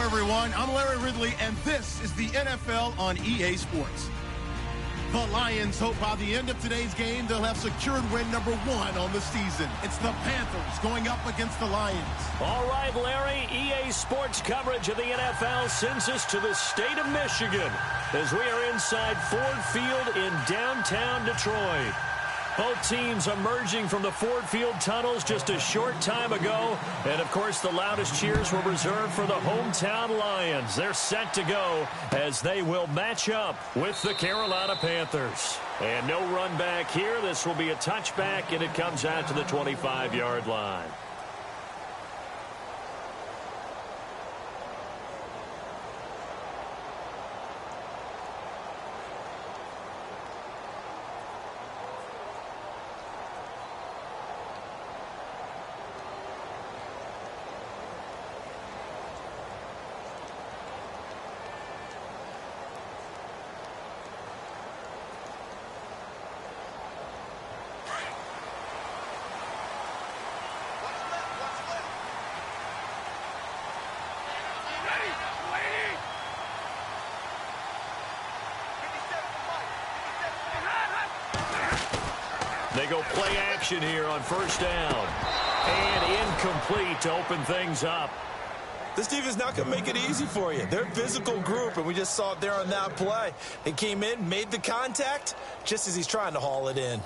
everyone. I'm Larry Ridley, and this is the NFL on EA Sports. The Lions hope by the end of today's game they'll have secured win number 1 on the season. It's the Panthers going up against the Lions. All right, Larry, EA Sports coverage of the NFL sends us to the state of Michigan as we are inside Ford Field in downtown Detroit. Both teams emerging from the Ford Field tunnels just a short time ago. And, of course, the loudest cheers were reserved for the hometown Lions. They're set to go as they will match up with the Carolina Panthers. And no run back here. This will be a touchback, and it comes out to the 25-yard line. They go play action here on first down. And incomplete to open things up. This defense is not going to make it easy for you. They're a physical group, and we just saw it there on that play. He came in, made the contact, just as he's trying to haul it in.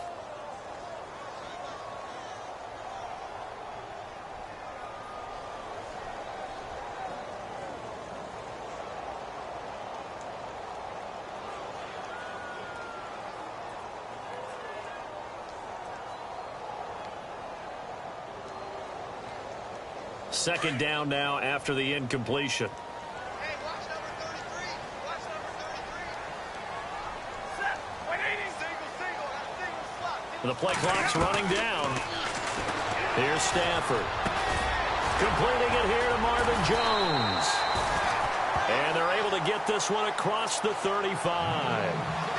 Second down now after the incompletion. Hey, watch number 33. Watch number 33. Set. 180. Single slot. The play clock's running down. Here's Stafford. Completing it here to Marvin Jones. And they're able to get this one across the 35.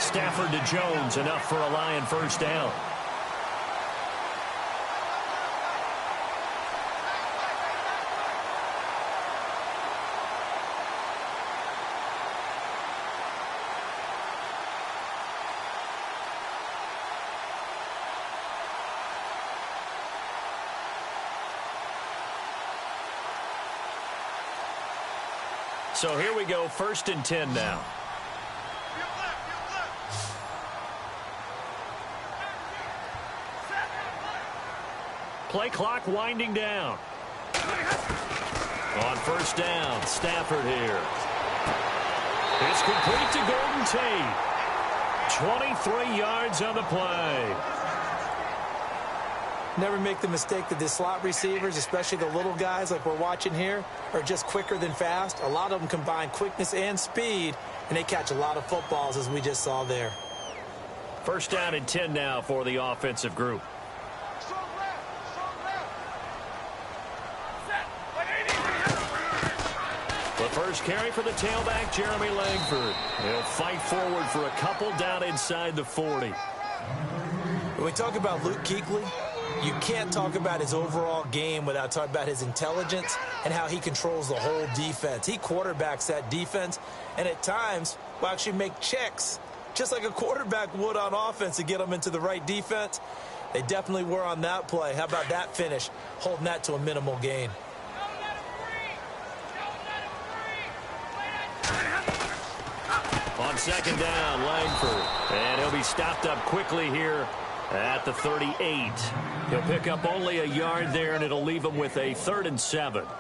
Stafford to Jones, enough for a Lion first down. So here we go, 1st and 10 now. Play clock winding down. On first down, Stafford here. It's complete to Golden Tate. 23 yards on the play. Never make the mistake that the slot receivers, especially the little guys like we're watching here, are just quicker than fast. A lot of them combine quickness and speed, and they catch a lot of footballs, as we just saw there. First down and 10 now for the offensive group. The first carry for the tailback, Jeremy Langford. He'll fight forward for a couple down inside the 40. When we talk about Luke Kuechly, you can't talk about his overall game without talking about his intelligence and how he controls the whole defense. He quarterbacks that defense, and at times will actually make checks, just like a quarterback would on offense to get them into the right defense. They definitely were on that play. How about that finish, holding that to a minimal gain? On second down, Langford. And he'll be stopped up quickly here at the 38. He'll pick up only a yard there, and it'll leave him with a 3rd and 7. Well,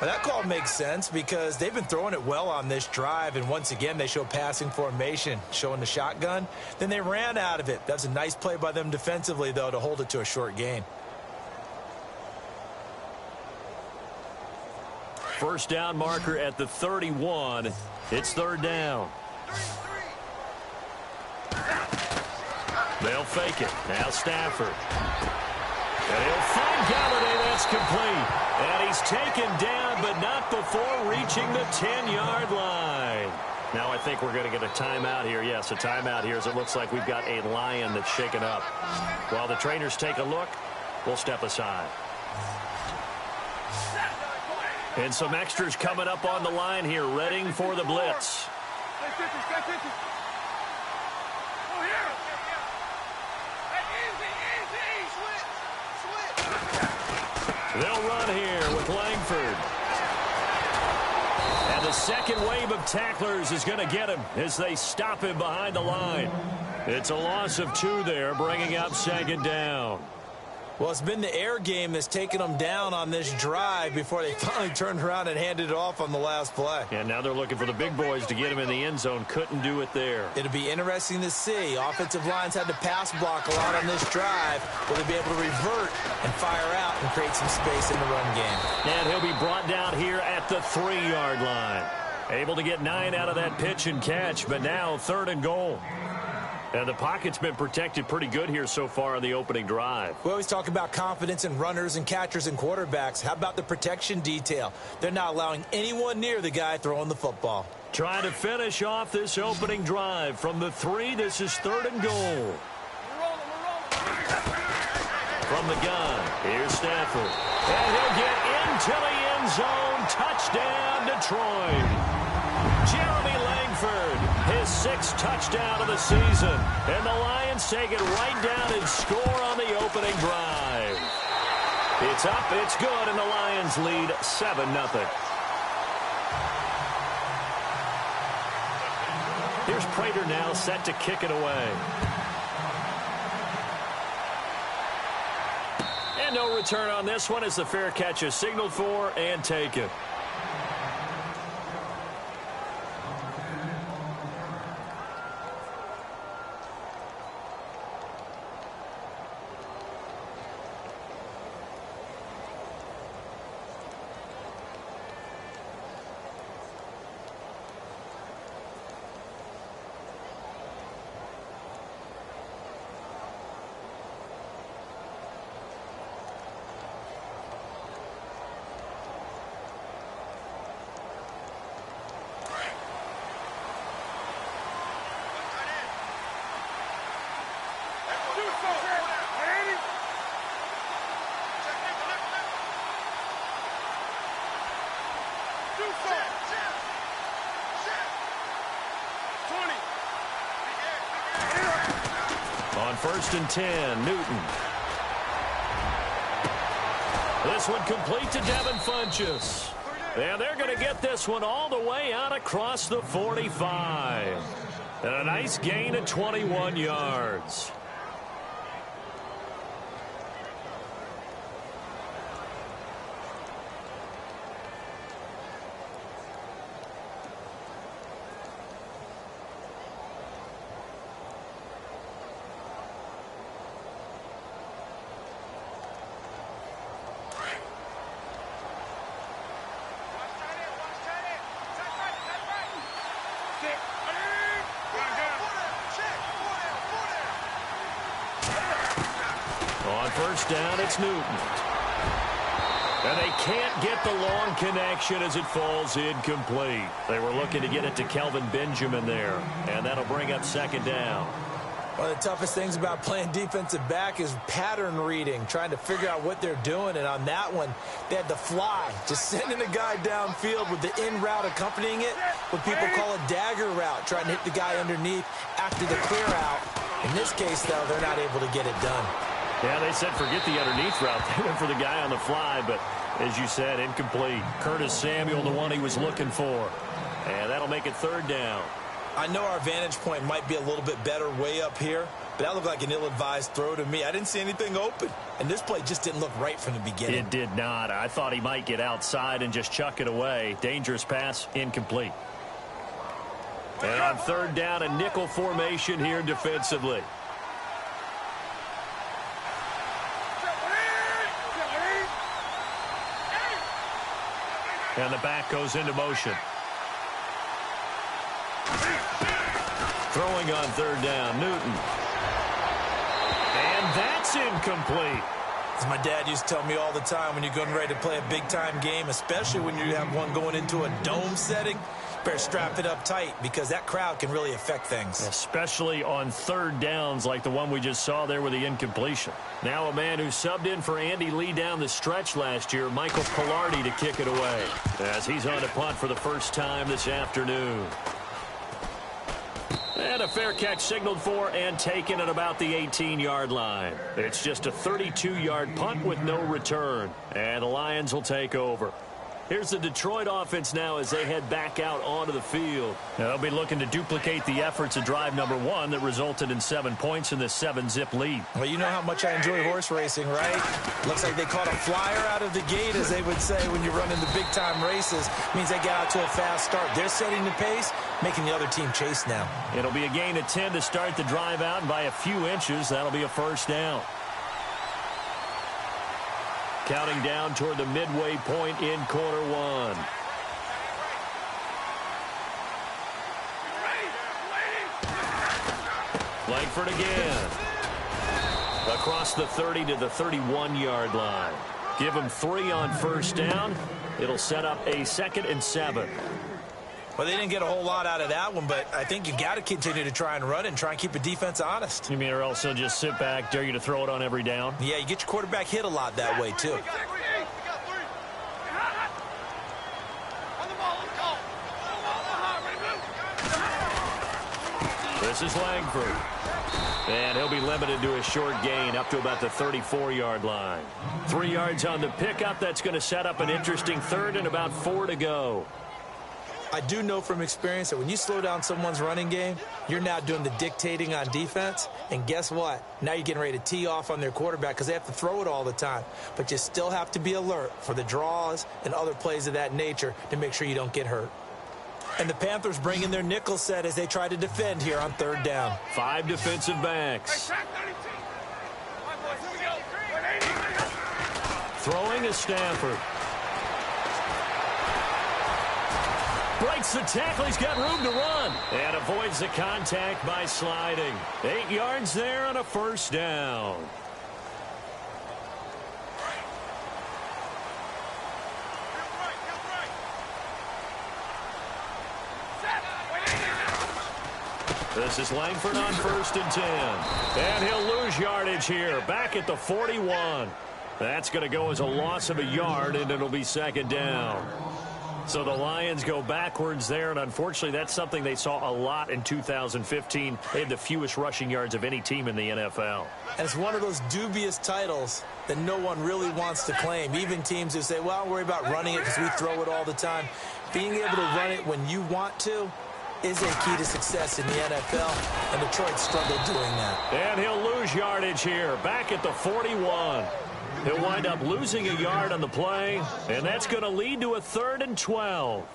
that call makes sense because they've been throwing it well on this drive, and once again they show passing formation, showing the shotgun. Then they ran out of it. That's a nice play by them defensively, though, to hold it to a short gain. First down marker at the 31. It's 3rd down. They'll fake it. Now Stafford. And he'll find Galladay. That's complete. And he's taken down, but not before reaching the 10-yard line. Now I think we're going to get a timeout here. Yes, a timeout here as it looks like we've got a Lion that's shaken up. While the trainers take a look, we'll step aside. And some extras coming up on the line here, readying for the blitz. Stay 50, stay 50. Oh, here. Hey, easy. Switch. They'll run here with Langford. And the second wave of tacklers is going to get him as they stop him behind the line. It's a loss of 2 there, bringing up second down. Well, it's been the air game that's taken them down on this drive before they finally turned around and handed it off on the last play. And now they're looking for the big boys to get him in the end zone. Couldn't do it there. It'll be interesting to see. Offensive lines had to pass block a lot on this drive. Will they be able to revert and fire out and create some space in the run game? And he'll be brought down here at the 3-yard line. Able to get 9 out of that pitch and catch, but now 3rd and goal. And the pocket's been protected pretty good here so far on the opening drive. We always talk about confidence in runners and catchers and quarterbacks. How about the protection detail? They're not allowing anyone near the guy throwing the football. Trying to finish off this opening drive from the 3. This is 3rd and goal. From the gun, here's Stafford. And he'll get into the end zone. Touchdown, Detroit. Jeremy Langford, his 6th touchdown of the season. And the Lions take it right down and score on the opening drive. It's up, it's good, and the Lions lead 7-0. Here's Prater now set to kick it away. And no return on this one as the fair catch is signaled for and taken. On 1st and 10, Newton. This one complete to Devin Funchess. And they're going to get this one all the way out across the 45. And a nice gain of 21 yards. On 1st down, it's Newton. And they can't get the long connection as it falls incomplete. They were looking to get it to Kelvin Benjamin there. And that'll bring up 2nd down. One of the toughest things about playing defensive back is pattern reading, trying to figure out what they're doing. And on that one, they had to fly, just sending a guy downfield with the in route accompanying it, what people call a dagger route, trying to hit the guy underneath after the clear out. In this case, though, they're not able to get it done. Yeah, they said forget the underneath route. They went for the guy on the fly, but as you said, incomplete. Curtis Samuel, the one he was looking for. And that'll make it 3rd down. I know our vantage point might be a little bit better way up here, but that looked like an ill-advised throw to me. I didn't see anything open, and this play just didn't look right from the beginning. It did not. I thought he might get outside and just chuck it away. Dangerous pass, incomplete. And on 3rd down, a nickel formation here defensively. And the back goes into motion. Throwing on 3rd down, Newton. And that's incomplete. As my dad used to tell me all the time, when you're getting ready to play a big-time game, especially when you have one going into a dome setting, Better strap it up tight because that crowd can really affect things. Especially on third downs like the one we just saw there with the incompletion. Now a man who subbed in for Andy Lee down the stretch last year, Michael Palardy, to kick it away, as he's on to punt for the first time this afternoon. And a fair catch signaled for and taken at about the 18-yard line. It's just a 32-yard punt with no return. And the Lions will take over. Here's the Detroit offense now as they head back out onto the field. Now they'll be looking to duplicate the efforts of drive number 1 that resulted in 7 points in this 7-zip lead. Well, you know how much I enjoy horse racing, right? Looks like they caught a flyer out of the gate, as they would say when you're running the big-time races. Means they get out to a fast start. They're setting the pace, making the other team chase now. It'll be a gain of 10 to start the drive out, and by a few inches, that'll be a first down. Counting down toward the midway point in quarter 1. Langford again. Across the 30 to the 31-yard line. Give him 3 on first down. It'll set up a 2nd and 7. Well, they didn't get a whole lot out of that one, but I think you got to continue to try and run it and try and keep the defense honest. You mean, or else they'll just sit back, dare you to throw it on every down? Yeah, you get your quarterback hit a lot that way, too. This is Langford. And he'll be limited to a short gain up to about the 34-yard line. 3 yards on the pickup. That's going to set up an interesting 3rd and about 4 to go. I do know from experience that when you slow down someone's running game, you're now doing the dictating on defense. And guess what? Now you're getting ready to tee off on their quarterback because they have to throw it all the time. But you still have to be alert for the draws and other plays of that nature to make sure you don't get hurt. And the Panthers bring in their nickel set as they try to defend here on 3rd down. 5 defensive backs. Throwing is Stafford. Breaks the tackle. He's got room to run. And avoids the contact by sliding. 8 yards there on a first down. This is Langford on 1st and 10. And he'll lose yardage here. Back at the 41. That's going to go as a loss of a yard, and it'll be 2nd down. So the Lions go backwards there, and unfortunately that's something they saw a lot in 2015. They had the fewest rushing yards of any team in the NFL. And it's one of those dubious titles that no one really wants to claim. Even teams who say, well, I'll worry about running it because we throw it all the time. Being able to run it when you want to is a key to success in the NFL, and Detroit struggled doing that. And he'll lose yardage here, back at the 41. He'll wind up losing a yard on the play, and that's going to lead to a 3rd and 12.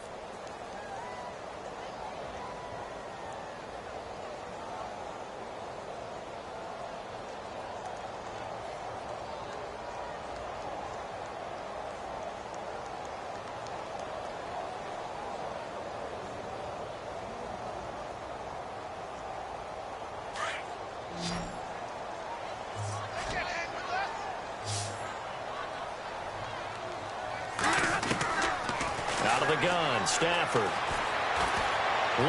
Gun, Stafford.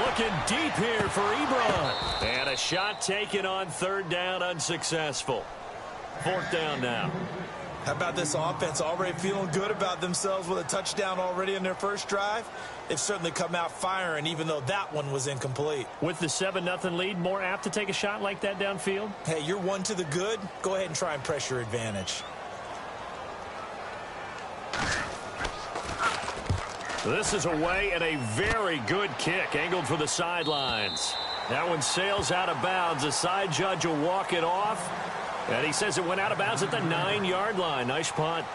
Looking deep here for Ebron. And a shot taken on 3rd down, unsuccessful. 4th down now. How about this offense already feeling good about themselves with a touchdown already in their first drive? They've certainly come out firing, even though that one was incomplete. With the 7-0 lead, more apt to take a shot like that downfield? Hey, you're 1 to the good. Go ahead and try and press your advantage. This is away and a very good kick, angled for the sidelines. That one sails out of bounds. The side judge will walk it off. And he says it went out of bounds at the 9-yard line. Nice punt.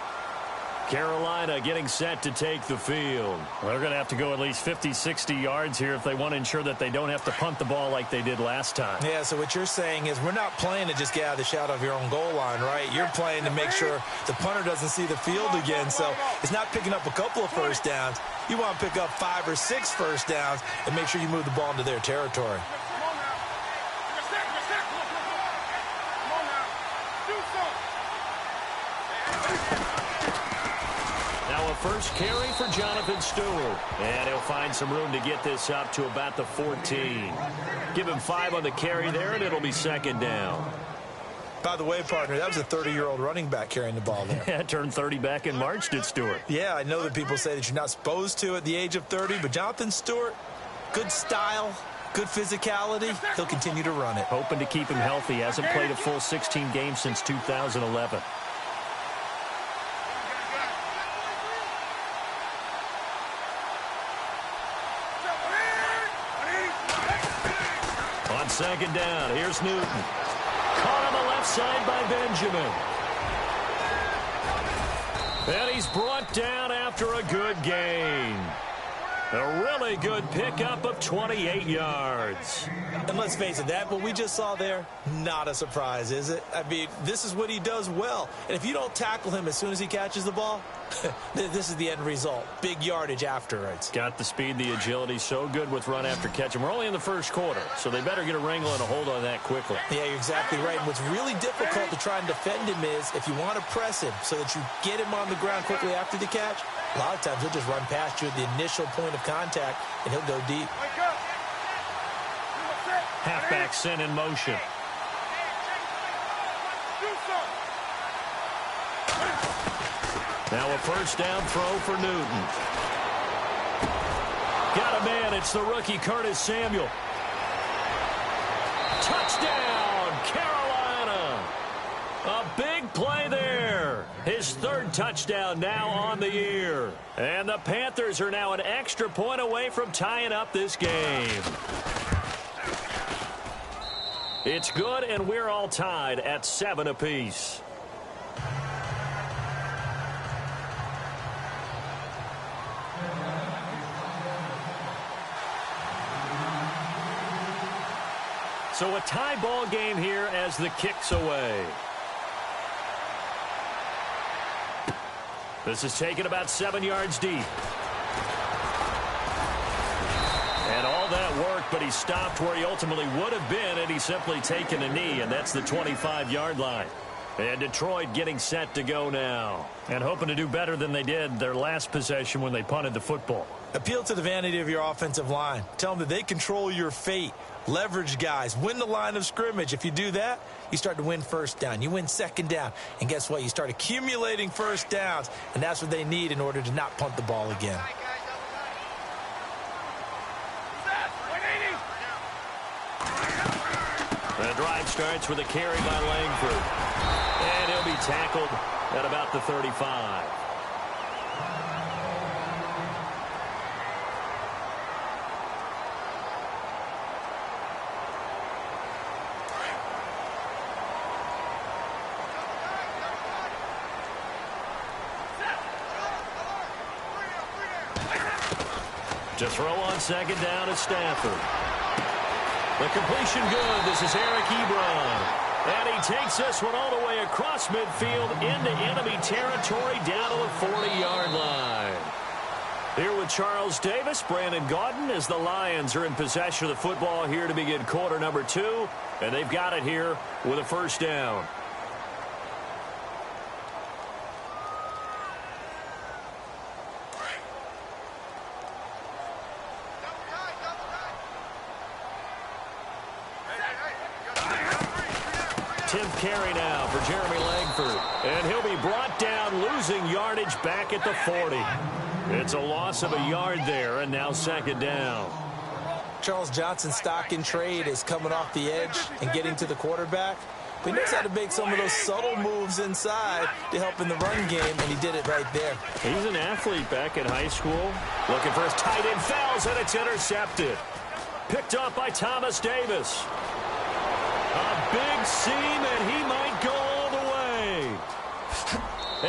Carolina getting set to take the field. Well, they're going to have to go at least 50, 60 yards here if they want to ensure that they don't have to punt the ball like they did last time. Yeah, so what you're saying is we're not playing to just get out of the shot of your own goal line, right? You're playing to make sure the punter doesn't see the field again. So it's not picking up a couple of first downs. You want to pick up 5 or 6 first downs and make sure you move the ball into their territory. first carry for Jonathan Stewart. And he'll find some room to get this up to about the 14. Give him 5 on the carry there, and it'll be second down. By the way, partner, that was a 30-year-old running back carrying the ball there. Yeah, turned 30 back in March, did Stewart. Yeah, I know that people say that you're not supposed to at the age of 30, but Jonathan Stewart, good style, good physicality. He'll continue to run it. Hoping to keep him healthy. Hasn't played a full 16 games since 2011. On second down, here's Newton. Caught on the left side by Benjamin. And he's brought down after a good gain. A really good pickup of 28 yards. And let's face it, that what we just saw there, not a surprise, is it? I mean, this is what he does well. And if you don't tackle him as soon as he catches the ball, this is the end result. Big yardage afterwards. Got the speed, the agility, so good with run after catch. And we're only in the first quarter, so they better get a wrangle and a hold on that quickly. Yeah, you're exactly right. And what's really difficult to try and defend him is if you want to press him so that you get him on the ground quickly after the catch, a lot of times he'll just run past you at the initial point of contact, and he'll go deep. Halfback sent in motion. Now a first down throw for Newton. Got a man. It's the rookie Curtis Samuel. Touchdown, Carolina. A big play there. His third touchdown now on the year. And the Panthers are now an extra point away from tying up this game. It's good, and we're all tied at 7 apiece. So a tie ball game here as the kick's away. This is taken about 7 yards deep. And all that work, but he stopped where he ultimately would have been, and he's simply taken a knee, and that's the 25-yard line. And Detroit getting set to go now, and hoping to do better than they did their last possession when they punted the football. Appeal to the vanity of your offensive line. Tell them that they control your fate. Leverage guys. Win the line of scrimmage. If you do that, you start to win first down. You win second down. And guess what? You start accumulating first downs, and that's what they need in order to not punt the ball again. The drive starts with a carry by Langford. And he'll be tackled at about the 35. To throw on second down at Stafford. The completion good. This is Eric Ebron. And he takes this one all the way across midfield into enemy territory down to the 40-yard line. Here with Charles Davis, Brandon Gaudin, as the Lions are in possession of the football here to begin quarter number 2. And they've got it here with a first down. Carry now for Jeremy Langford. And he'll be brought down, losing yardage back at the 40. It's a loss of a yard there, and now second down. Charles Johnson's stock in trade is coming off the edge and getting to the quarterback. But he knows how to make some of those subtle moves inside to help in the run game, and he did it right there. He's an athlete back in high school. Looking for his tight end, fouls, and it's intercepted. Picked up by Thomas Davis. A big seam, and he might go all the way.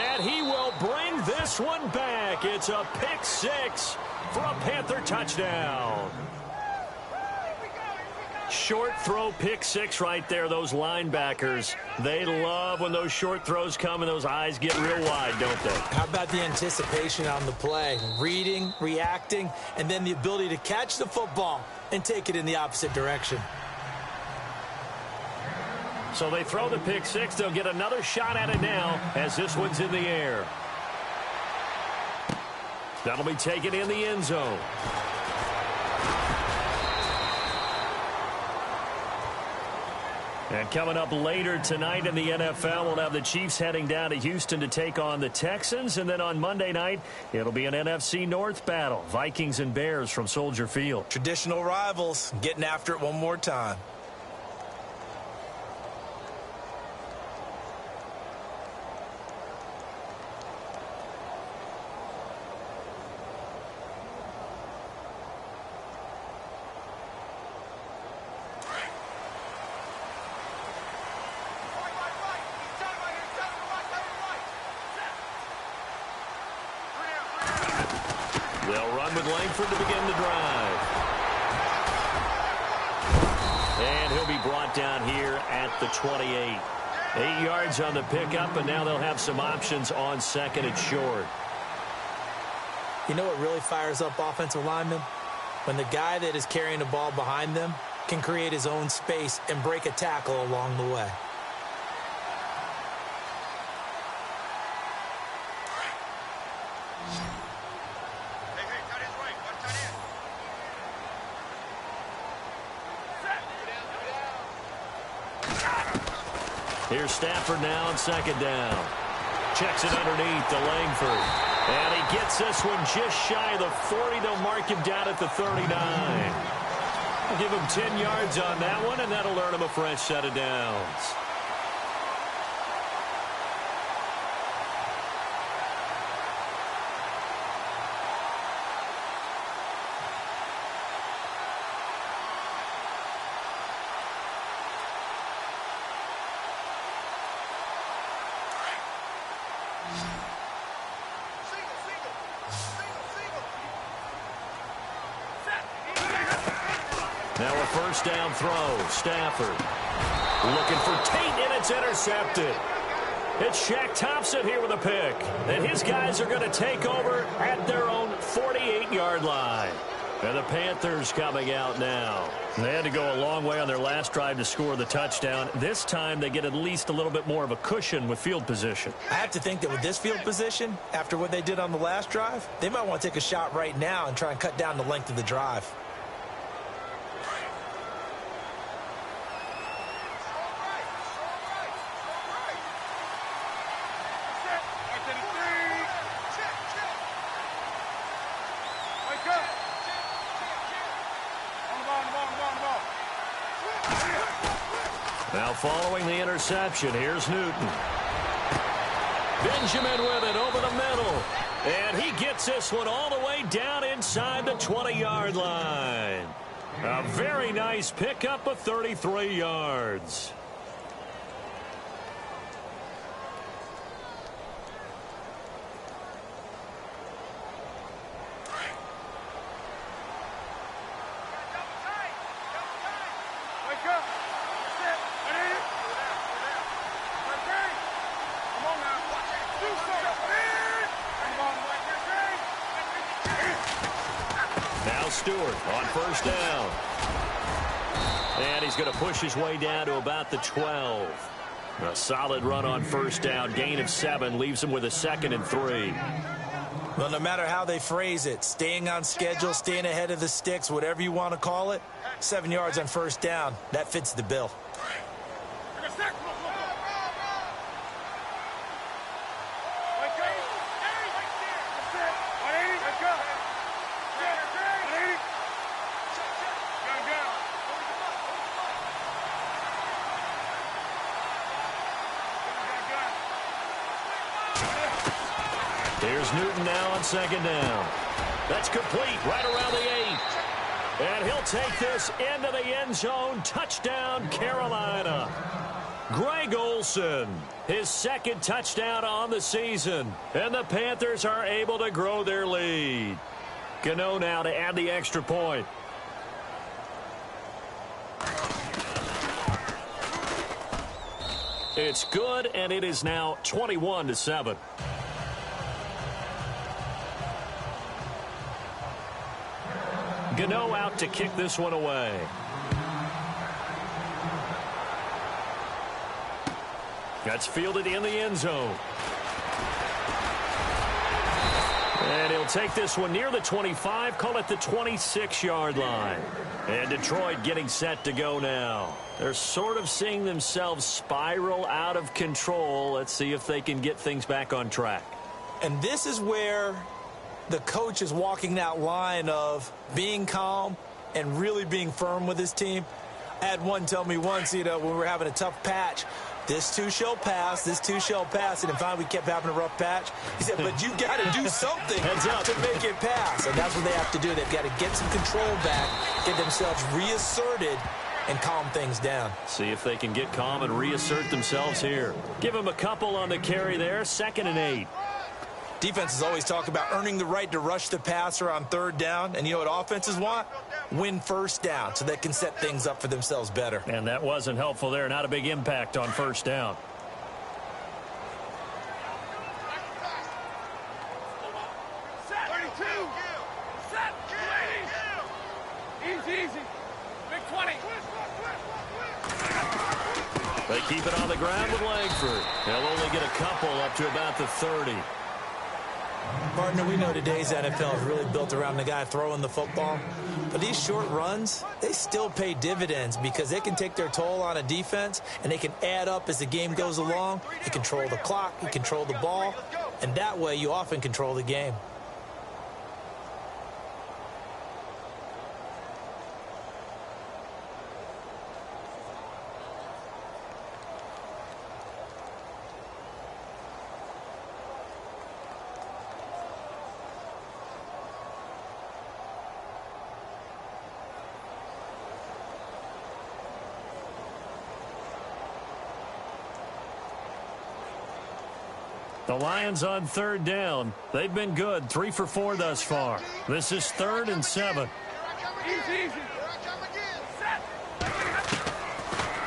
And he will bring this one back. It's a pick 6 for a Panther touchdown. Short throw, pick 6 right there. Those linebackers, they love when those short throws come and those eyes get real wide, don't they? How about the anticipation on the play? Reading, reacting, and then the ability to catch the football and take it in the opposite direction. So they throw the pick 6. They'll get another shot at it now as this one's in the air. That'll be taken in the end zone. And coming up later tonight in the NFL, we'll have the Chiefs heading down to Houston to take on the Texans. And then on Monday night, it'll be an NFC North battle. Vikings and Bears from Soldier Field. Traditional rivals getting after it one more time. They'll run with Langford to begin the drive. And he'll be brought down here at the 28. 8 yards on the pickup, and now they'll have some options on second and short. You know what really fires up offensive linemen? When the guy that is carrying the ball behind them can create his own space and break a tackle along the way. Here's Stafford now on second down. Checks it underneath to Langford. And he gets this one just shy of the 40. They'll mark him down at the 39. I'll give him 10 yards on that one, and that'll earn him a fresh set of downs. Now a first down throw. Stafford looking for Tate, and it's intercepted. It's Shaq Thompson here with a pick. And his guys are going to take over at their own 48-yard line. And the Panthers coming out now. They had to go a long way on their last drive to score the touchdown. This time they get at least a little bit more of a cushion with field position. I have to think that with this field position, after what they did on the last drive, they might want to take a shot right now and try and cut down the length of the drive. Now following the interception, here's Newton. Benjamin with it over the middle. And he gets this one all the way down inside the 20-yard line. A very nice pickup of 33 yards. Stewart on first down. And he's going to push his way down to about the 12. A solid run on first down. Gain of 7 leaves him with a 2nd and 3. Well, no matter how they phrase it, staying on schedule, staying ahead of the sticks, whatever you want to call it, 7 yards on first down, that fits the bill. Here's Newton now on second down. That's complete right around the 8. And he'll take this into the end zone. Touchdown, Carolina. Greg Olsen, his 2nd touchdown on the season. And the Panthers are able to grow their lead. Gano now to add the extra point. It's good, and it is now 21-7. Gano out to kick this one away. That's fielded in the end zone. And he'll take this one near the 25, call it the 26-yard line. And Detroit getting set to go now. They're sort of seeing themselves spiral out of control. Let's see if they can get things back on track. And this is where the coach is walking that line of being calm and really being firm with his team. I had one tell me once, when we were having a tough patch, this too shall pass, this too shall pass. And finally, we kept having a rough patch. He said, but you got to do something to make it pass. And that's what they have to do. They've got to get some control back, get themselves reasserted, and calm things down. See if they can get calm and reassert themselves here. Give them a couple on the carry there, 2nd and 8. Defenses always talk about earning the right to rush the passer on 3rd down. And you know what offenses want? Win 1st down so they can set things up for themselves better. And that wasn't helpful there. Not a big impact on 1st down. Set. 32. Set. Easy. Big 20. They keep it on the ground with Langford. They'll only get a couple up to about the 30. Partner, we know today's NFL is really built around the guy throwing the football. But these short runs, they still pay dividends because they can take their toll on a defense and they can add up as the game goes along. You control the clock, you control the ball, and that way you often control the game. The Lions on 3rd down. They've been good, 3 for 4 thus far. This is 3rd and 7. Easy. Set.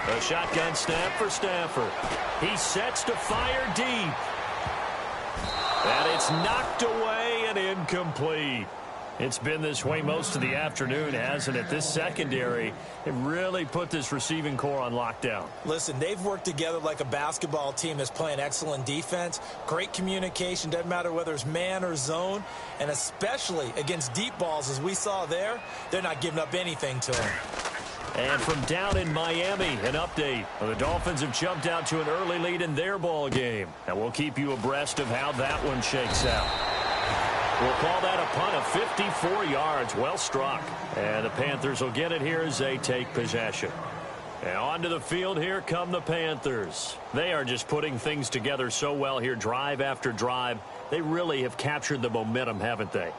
A shotgun snap for Stafford. He sets to fire deep. And it's knocked away and incomplete. It's been this way most of the afternoon, hasn't it? This secondary, it really put this receiving core on lockdown. Listen, they've worked together like a basketball team that's playing excellent defense. Great communication, doesn't matter whether it's man or zone. And especially against deep balls, as we saw there, they're not giving up anything to them. And from down in Miami, an update. The Dolphins have jumped out to an early lead in their ball game. And we'll keep you abreast of how that one shakes out. We'll call that a punt of 54 yards. Well struck. And the Panthers will get it here as they take possession. And onto the field, here come the Panthers. They are just putting things together so well here, drive after drive. They really have captured the momentum, haven't they?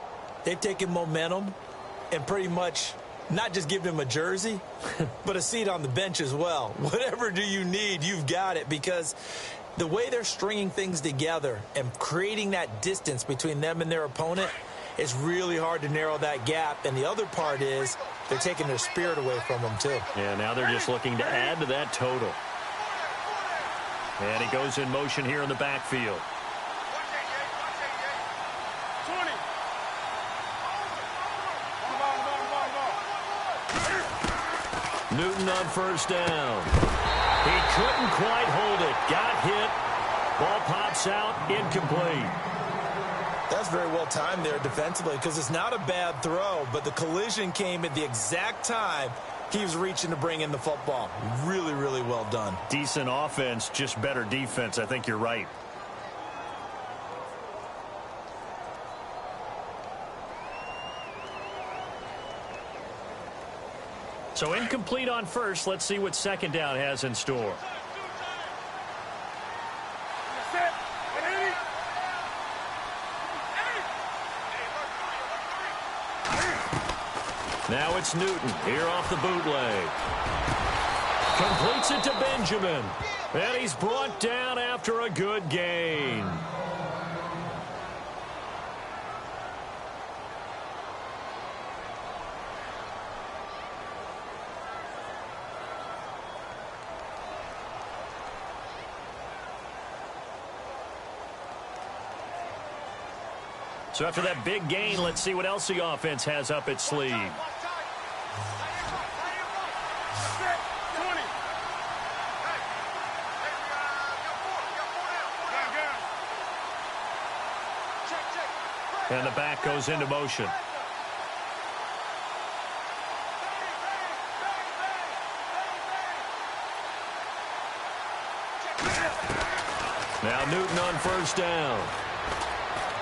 They've taken momentum and pretty much not just given him a jersey, but a seat on the bench as well. Whatever do you need, you've got it, because the way they're stringing things together and creating that distance between them and their opponent, it's really hard to narrow that gap. And the other part is they're taking their spirit away from them, too. Yeah, now they're just looking to add to that total. And he goes in motion here in the backfield. 20. Newton on 1st down. He couldn't quite hold it. Got hit. Ball pops out. Incomplete. That's very well timed there defensively, because it's not a bad throw, but the collision came at the exact time he was reaching to bring in the football. Really, really well done. Decent offense, just better defense. I think you're right. So incomplete on 1st. Let's see what 2nd down has in store. Set. Now it's Newton here off the bootleg. Completes it to Benjamin. And he's brought down after a good gain. So after that big gain, let's see what else the offense has up its sleeve. Set. 20. Check. And the back goes into motion. Now Newton on first down.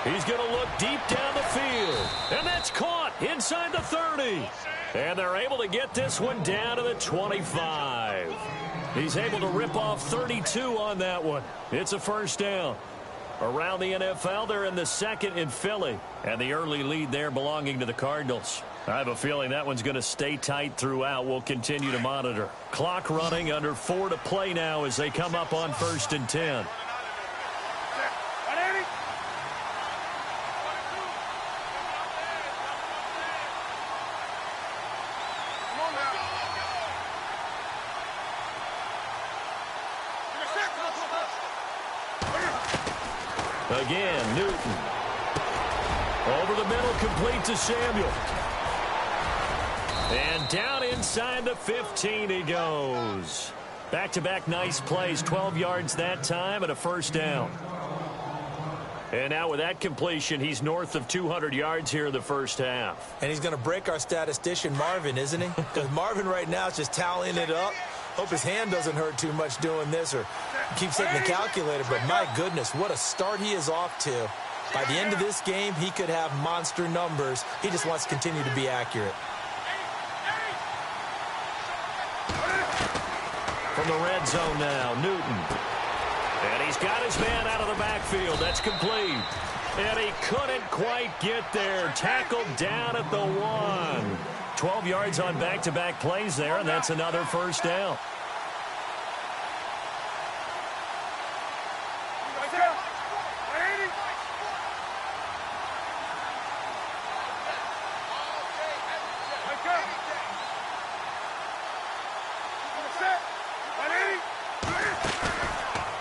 He's going to look deep down the field. And that's caught inside the 30. And they're able to get this one down to the 25. He's able to rip off 32 on that one. It's a first down. Around the NFL, they're in the second in Philly. And the early lead there belonging to the Cardinals. I have a feeling that one's going to stay tight throughout. We'll continue to monitor. Clock running, under 4 to play now as they come up on 1st and 10. Again, Newton. Over the middle, complete to Samuel. And down inside the 15 he goes. Back-to-back nice plays, 12 yards that time and a first down. And now with that completion, he's north of 200 yards here in the first half. And he's going to break our statistician Marvin, isn't he? Because Marvin right now is just tallying it up. Hope his hand doesn't hurt too much doing this or keeps hitting the calculator. But my goodness, what a start he is off to. By the end of this game, he could have monster numbers. He just wants to continue to be accurate. From the red zone now, Newton. And he's got his man out of the backfield. That's complete. And he couldn't quite get there. Tackled down at the 1. 12 yards on back-to-back plays there, and that's another first down.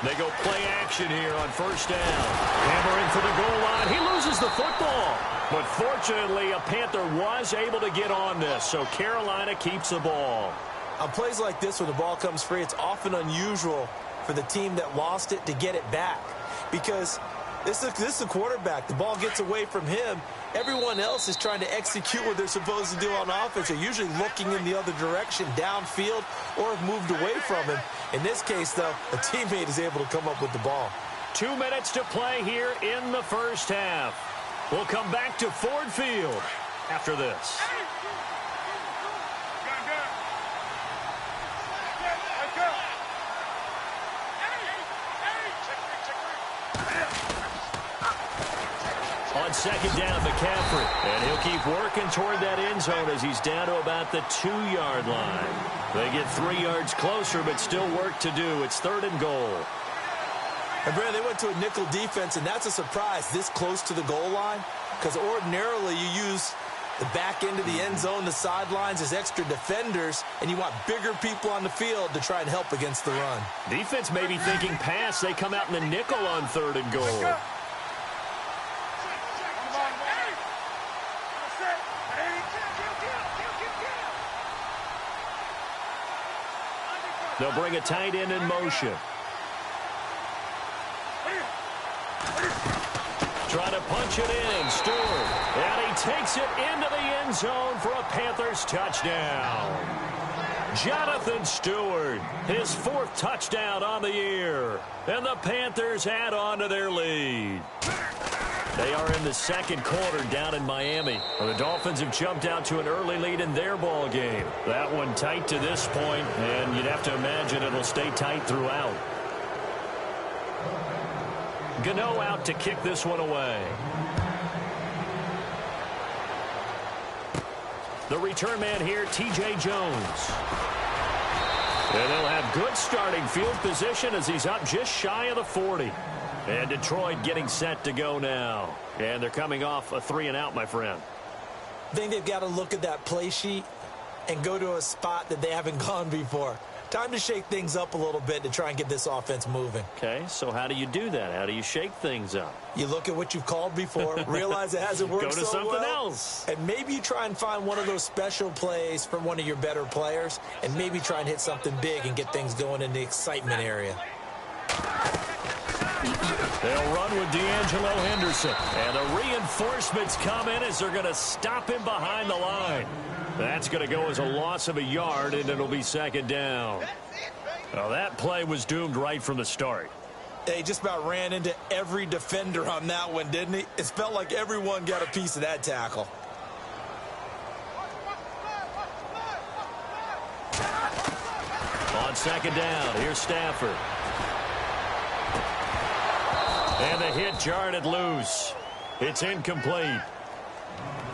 They go play action here on first down. Hammering for the goal line. He loses the football. But fortunately, a Panther was able to get on this, so Carolina keeps the ball. On plays like this where the ball comes free, it's often unusual for the team that lost it to get it back. Because this is a quarterback. The ball gets away from him. Everyone else is trying to execute what they're supposed to do on offense. They're usually looking in the other direction, downfield, or have moved away from him. In this case, though, a teammate is able to come up with the ball. 2 minutes to play here in the first half. We'll come back to Ford Field after this. On second down, McCaffrey. And he'll keep working toward that end zone as he's down to about the 2-yard line. They get 3 yards closer, but still work to do. It's 3rd and goal. And, Brad, they went to a nickel defense, and that's a surprise this close to the goal line, because ordinarily you use the back end of the end zone, the sidelines as extra defenders, and you want bigger people on the field to try and help against the run. Defense may be thinking pass. They come out in the nickel on 3rd and goal. They'll bring a tight end in motion. Trying to punch it in, Stewart. And he takes it into the end zone for a Panthers touchdown. Jonathan Stewart, his 4th touchdown on the year. And the Panthers add on to their lead. They are in the second quarter down in Miami. The Dolphins have jumped out to an early lead in their ball game. That one tight to this point, and you'd have to imagine it'll stay tight throughout. Gano out to kick this one away. The return man here, T.J. Jones. And they'll have good starting field position as he's up just shy of the 40. And Detroit getting set to go now. And they're coming off a 3-and-out, my friend. I think they've got to look at that play sheet and go to a spot that they haven't gone before. Time to shake things up a little bit to try and get this offense moving. Okay, so how do you do that? How do you shake things up? You look at what you've called before, realize it hasn't worked Go to so something well, else. and maybe you try and find one of those special plays from one of your better players, and maybe try and hit something big and get things going in the excitement area. They'll run with D'Angelo Henderson. And the reinforcements come in as they're going to stop him behind the line. That's going to go as a loss of a yard, and it'll be second down. Well, that play was doomed right from the start. He just about ran into every defender on that one, didn't he? It felt like everyone got a piece of that tackle. On second down, here's Stafford. And the hit jarred it loose. It's incomplete.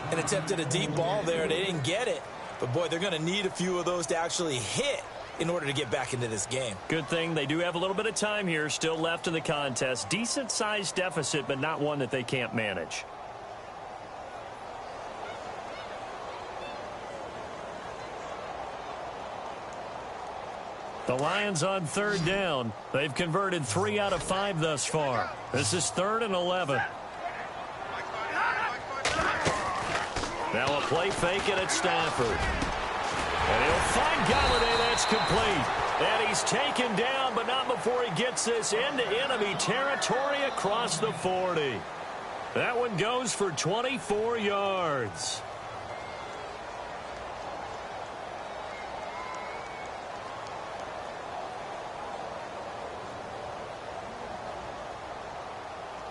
And attempted a deep ball there. They didn't get it. But, boy, they're going to need a few of those to actually hit in order to get back into this game. Good thing they do have a little bit of time here still left in the contest. Decent-sized deficit, but not one that they can't manage. The Lions on third down. They've converted 3 out of 5 thus far. This is 3rd and 11. Now a play fake it at Stafford. And he'll find Golladay. That's complete. And he's taken down, but not before he gets this into enemy territory across the 40. That one goes for 24 yards.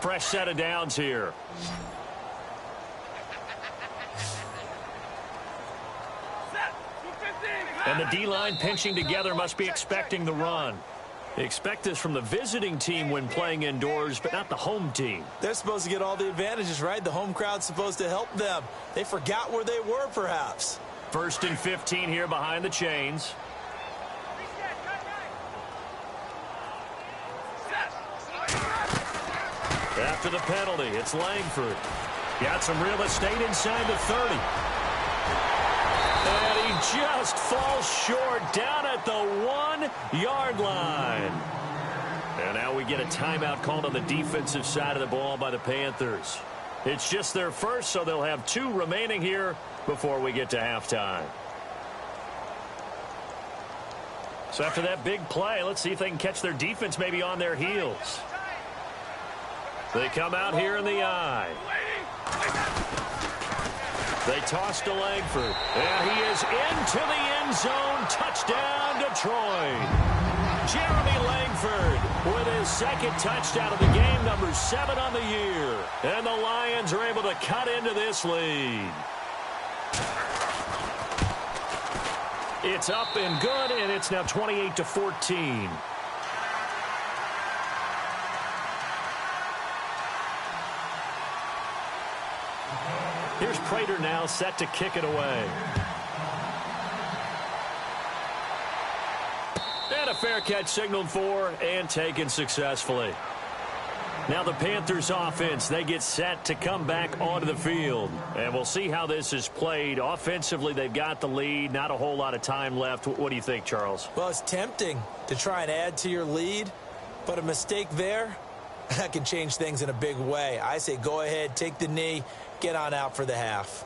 Fresh set of downs here. And the D-line pinching together must be expecting the run. They expect this from the visiting team when playing indoors, but not the home team. They're supposed to get all the advantages, right? The home crowd's supposed to help them. They forgot where they were, perhaps. 1st and 15 here behind the chains. After the penalty, it's Langford. Got some real estate inside the 30. And he just falls short down at the 1-yard line. And now we get a timeout called on the defensive side of the ball by the Panthers. It's just their first, so they'll have 2 remaining here before we get to halftime. So after that big play, let's see if they can catch their defense maybe on their heels. They come out here in the eye. They toss to Langford. And he is into the end zone. Touchdown, Detroit. Jeremy Langford with his 2nd touchdown of the game, number 7 on the year. And the Lions are able to cut into this lead. It's up and good, and it's now 28-14. Here's Prater now set to kick it away. And a fair catch signaled for and taken successfully. Now the Panthers offense, they get set to come back onto the field. And we'll see how this is played. Offensively, they've got the lead. Not a whole lot of time left. What do you think, Charles? Well, it's tempting to try and add to your lead, but a mistake there, that can change things in a big way. I say go ahead, take the knee, get on out for the half.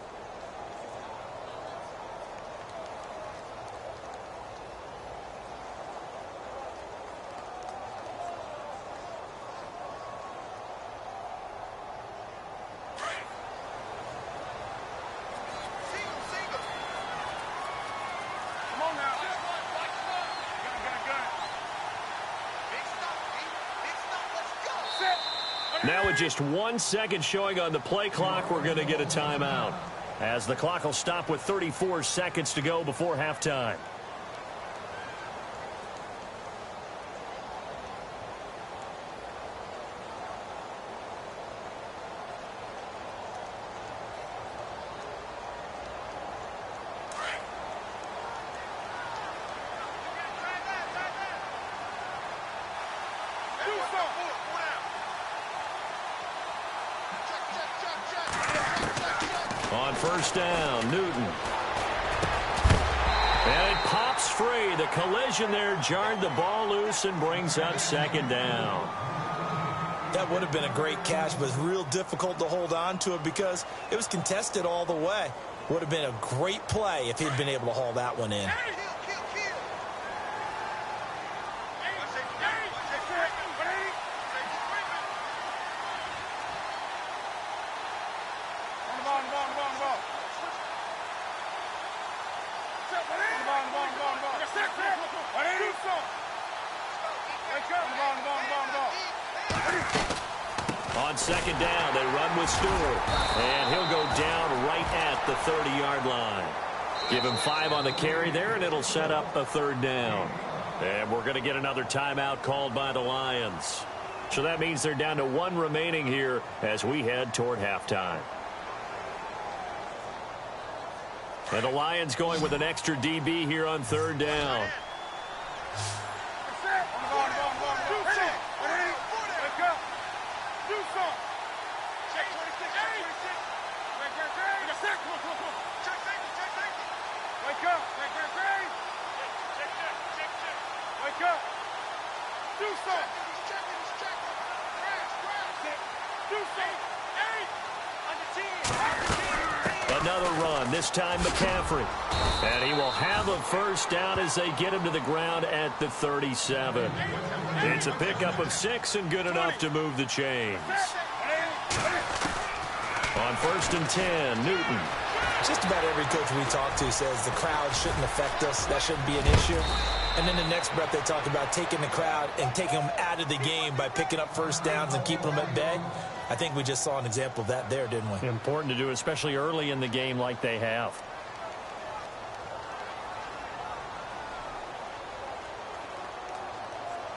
Now with just 1 second showing on the play clock, we're going to get a timeout, as the clock will stop with 34 seconds to go before halftime. On first down, Newton. And it pops free. The collision there jarred the ball loose and brings up second down. That would have been a great catch, but it's real difficult to hold on to it because it was contested all the way. Would have been a great play if he'd been able to haul that one in. On second down, they run with Stewart. And he'll go down right at the 30-yard line. Give him 5 on the carry there, and it'll set up a third down. And we're going to get another timeout called by the Lions. So that means they're down to 1 remaining here as we head toward halftime. And the Lions going with an extra DB here on third down. Another run, this time McCaffrey. And he will have a first down as they get him to the ground at the 37. It's a pickup of 6 and good enough to move the chains. On 1st and 10, Newton. Just about every coach we talk to says the crowd shouldn't affect us. That shouldn't be an issue. And then the next breath they talk about taking the crowd and taking them out of the game by picking up first downs and keeping them at bay. I think we just saw an example of that there, didn't we? Important to do, especially early in the game like they have.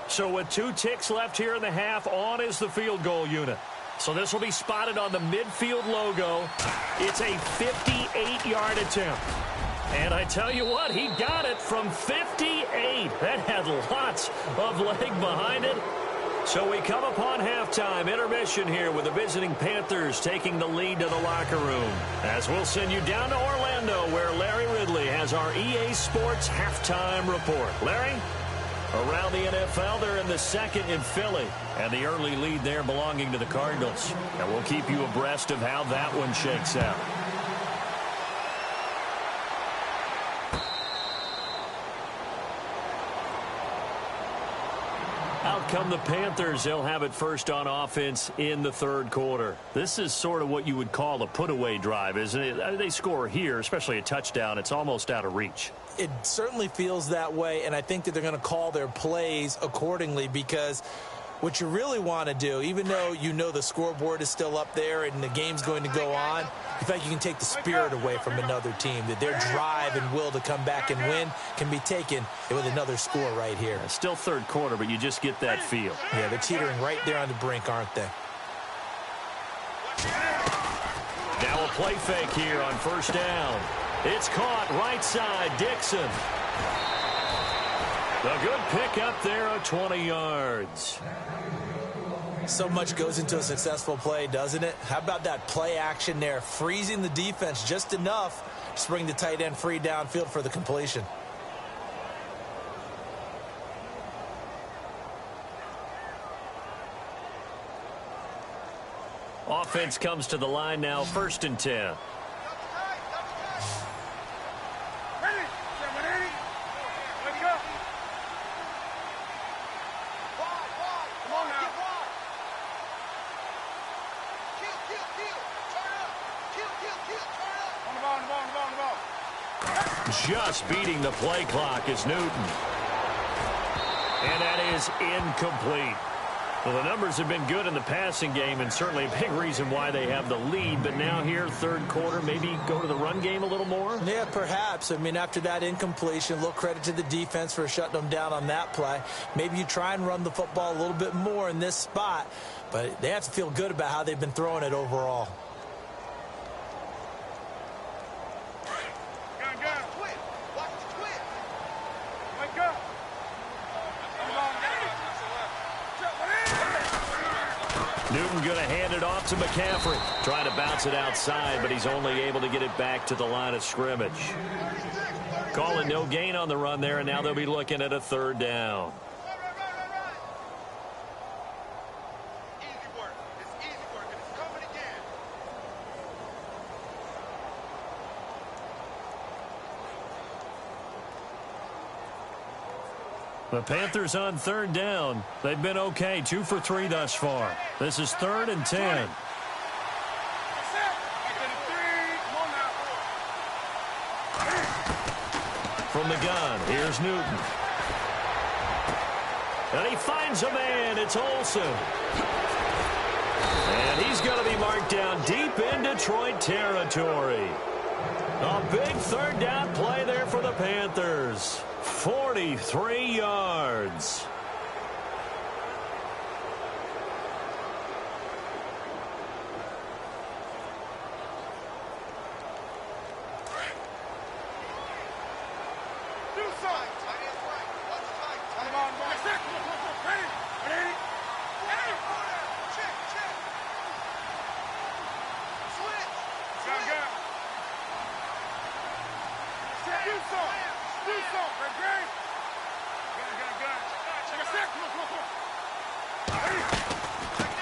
So with 2 ticks left here in the half, on is the field goal unit. So this will be spotted on the midfield logo. It's a 58-yard attempt. And I tell you what, he got it from 58. That had lots of leg behind it. So we come upon halftime, intermission here with the visiting Panthers taking the lead to the locker room. As we'll send you down to Orlando where Larry Ridley has our EA Sports halftime report. Larry? Around the NFL, they're in the second in Philly. And the early lead there belonging to the Cardinals. And we'll keep you abreast of how that one shakes out. Out come the Panthers. They'll have it first on offense in the third quarter. This is sort of what you would call a put-away drive, isn't it? They score here, especially a touchdown. It's almost out of reach. It certainly feels that way, and I think that they're going to call their plays accordingly because what you really want to do, even though you know the scoreboard is still up there and the game's going to go on, you feel like you can take the spirit away from another team, that their drive and will to come back and win can be taken with another score right here. It's still third quarter, but you just get that feel. Yeah, they're teetering right there on the brink, aren't they? Now a play fake here on first down. It's caught right side, Dixon. A good pick up there at 20 yards. So much goes into a successful play, doesn't it? How about that play action there, freezing the defense just enough to bring the tight end free downfield for the completion. Offense comes to the line now, 1st and 10. Just beating the play clock is Newton. And that is incomplete. Well, the numbers have been good in the passing game and certainly a big reason why they have the lead. But now here, third quarter, maybe go to the run game a little more? Yeah, perhaps. I mean, after that incompletion, a little credit to the defense for shutting them down on that play. Maybe you try and run the football a little bit more in this spot. But they have to feel good about how they've been throwing it overall. Newton going to hand it off to McCaffrey. Trying to bounce it outside, but he's only able to get it back to the line of scrimmage. Calling no gain on the run there, and now they'll be looking at a third down. The Panthers on third down. They've been okay, 2 for 3 thus far. This is 3rd and 10. From the gun, here's Newton. And he finds a man. It's Olsen. And he's going to be marked down deep in Detroit territory. A big third down play there for the Panthers. 43 yards.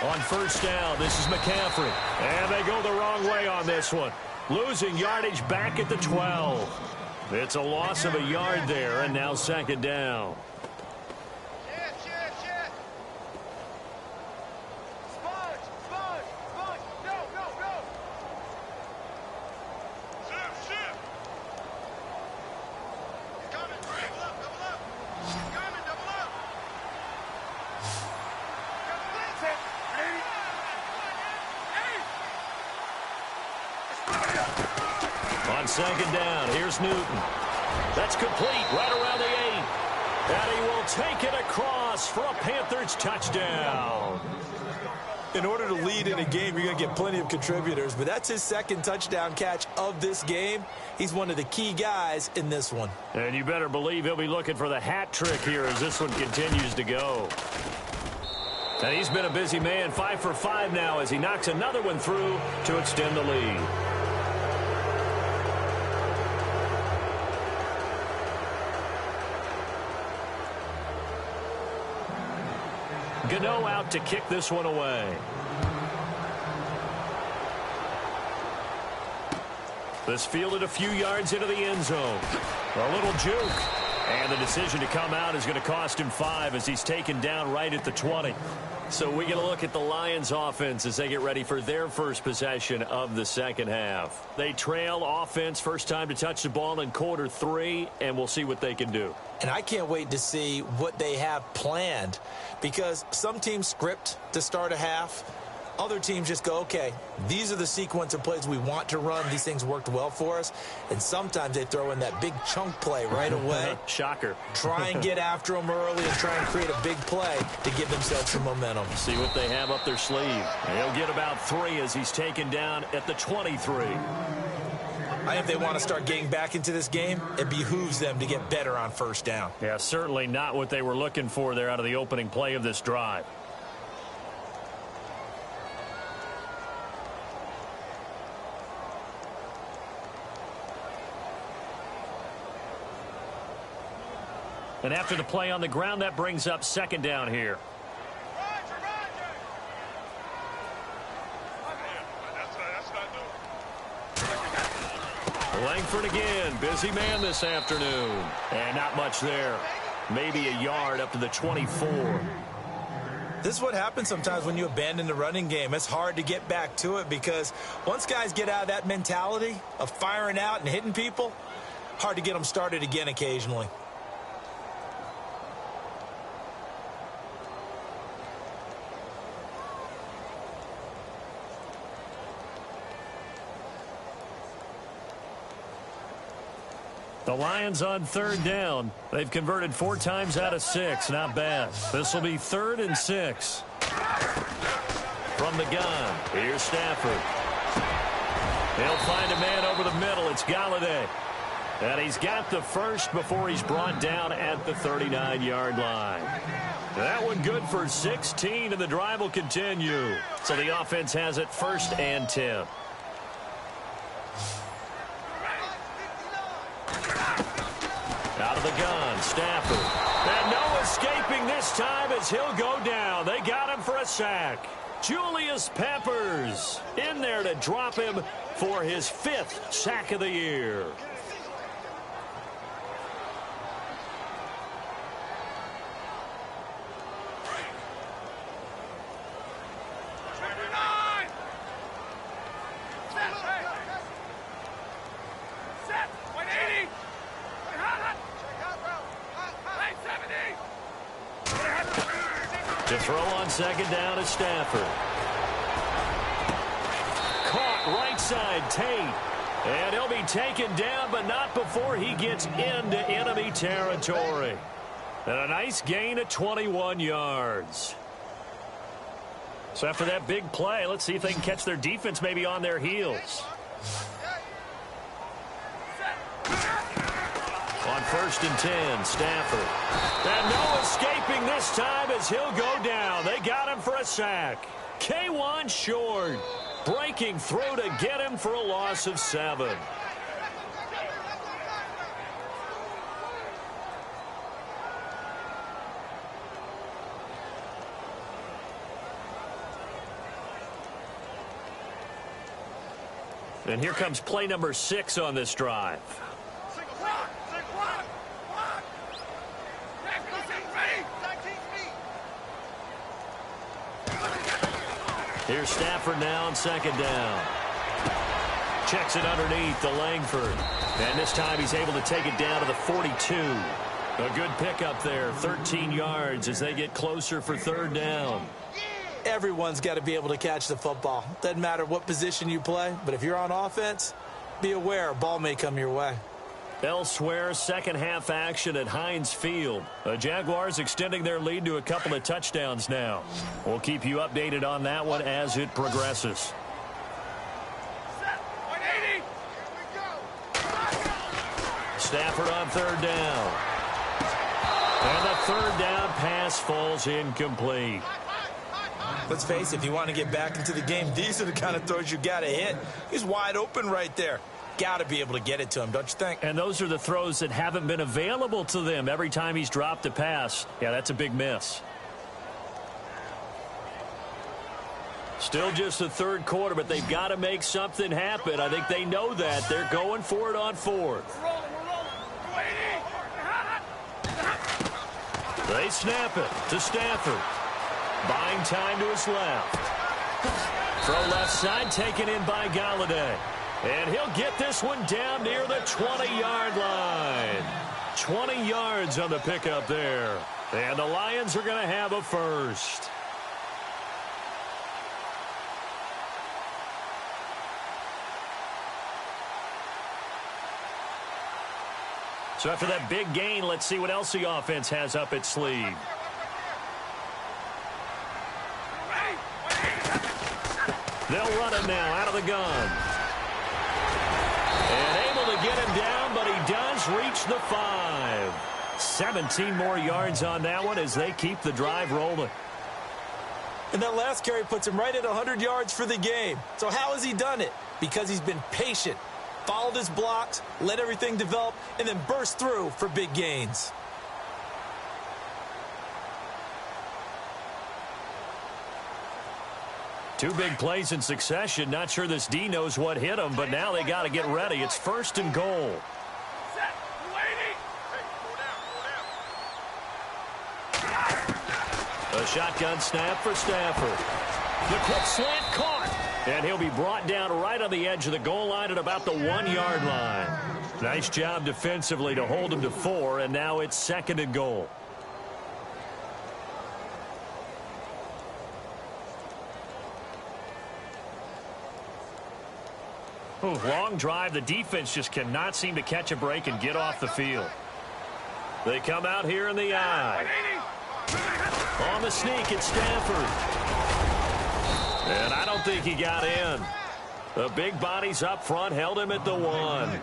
On first down, this is McCaffrey. And they go the wrong way on this one. Losing yardage back at the 12. It's a loss of a yard there, and now second down. On second down, here's Newton. That's complete right around the 8. And he will take it across for a Panthers touchdown. In order to lead in a game, you're going to get plenty of contributors, but that's his second touchdown catch of this game. He's one of the key guys in this one. And you better believe he'll be looking for the hat trick here as this one continues to go. And he's been a busy man, 5 for 5 now as he knocks another one through to extend the lead. Gano out to kick this one away. This fielded a few yards into the end zone. A little juke. And the decision to come out is going to cost him 5 as he's taken down right at the 20. So we get a look at the Lions offense as they get ready for their first possession of the second half. They trail offense first time to touch the ball in quarter 3, and we'll see what they can do. And I can't wait to see what they have planned, because some teams script to start a half. Other teams just go, okay, these are the sequence of plays we want to run. These things worked well for us. And sometimes they throw in that big chunk play right away. Shocker. Try and get after them early and try and create a big play to give themselves some momentum. See what they have up their sleeve. He'll get about 3 as he's taken down at the 23. I think if they want to start getting back into this game, it behooves them to get better on first down. Yeah, certainly not what they were looking for there out of the opening play of this drive. And after the play on the ground, that brings up second down here. Langford again, busy man this afternoon. And not much there. Maybe a yard up to the 24. This is what happens sometimes when you abandon the running game. It's hard to get back to it because once guys get out of that mentality of firing out and hitting people, hard to get them started again occasionally. The Lions on third down. They've converted 4 times out of 6. Not bad. This will be 3rd and 6. From the gun, here's Stafford. He'll find a man over the middle. It's Galladay. And he's got the first before he's brought down at the 39-yard line. That one good for 16, and the drive will continue. So the offense has it 1st and 10. Out of the gun, Stafford. And no escaping this time as he'll go down. They got him for a sack. Julius Peppers in there to drop him for his 5th sack of the year. To throw on second down is Stafford. Caught right side, Tate. And he'll be taken down, but not before he gets into enemy territory. And a nice gain of 21 yards. So after that big play, let's see if they can catch their defense maybe on their heels. On 1st and 10, Stafford. And no escaping this time as he'll go down. They got him for a sack. K'Wan Short breaking through to get him for a loss of 7. And here comes play number 6 on this drive. Here's Stafford now on second down. Checks it underneath to Langford. And this time he's able to take it down to the 42. A good pickup there, 13 yards as they get closer for 3rd down. Everyone's got to be able to catch the football. Doesn't matter what position you play, but if you're on offense, be aware a ball may come your way. Elsewhere, second half action at Heinz Field. The Jaguars extending their lead to a couple of touchdowns now. We'll keep you updated on that one as it progresses. Stafford on 3rd down. And the 3rd down pass falls incomplete. Let's face it, if you want to get back into the game, these are the kind of throws you got to hit. He's wide open right there. Got to be able to get it to him, don't you think? And those are the throws that haven't been available to them every time he's dropped a pass. Yeah, that's a big miss. Still just the 3rd quarter, but they've got to make something happen. I think they know that. They're going for it on 4th. They snap it to Stafford. Buying time to his left. Throw left side taken in by Galladay. And he'll get this one down near the 20-yard line. 20 yards on the pickup there. And the Lions are going to have a first. So after that big gain, let's see what else the offense has up its sleeve. They'll run it now out of the gun. And able to get him down, but he does reach the 5. 17 more yards on that one as they keep the drive rolling. And that last carry puts him right at 100 yards for the game. So how has he done it? Because he's been patient, followed his blocks, let everything develop, and then burst through for big gains. Two big plays in succession. Not sure this D knows what hit him, but now they got to get ready. It's 1st and goal. A shotgun snap for Stafford. The quick slant caught. And he'll be brought down right on the edge of the goal line at about the 1-yard line. Nice job defensively to hold him to 4, and now it's 2nd and goal. Ooh, long drive. The defense just cannot seem to catch a break and get off the field. They come out here in the eye. On the sneak, it's Stafford. And I don't think he got in. The big bodies up front held him at the 1.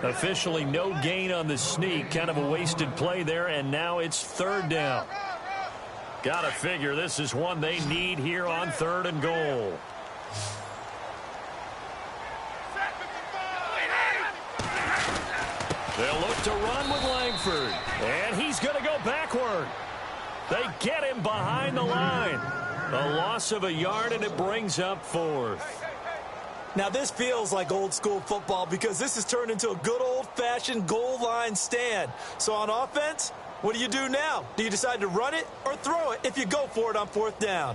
Officially no gain on the sneak. Kind of a wasted play there, and now it's 3rd down. Gotta figure this is one they need here on 3rd and goal. They'll look to run with Langford. And he's going to go backward. They get him behind the line. A loss of a yard, and it brings up 4th. Now, this feels like old-school football because this has turned into a good old-fashioned goal line stand. So on offense, what do you do now? Do you decide to run it or throw it if you go for it on 4th down?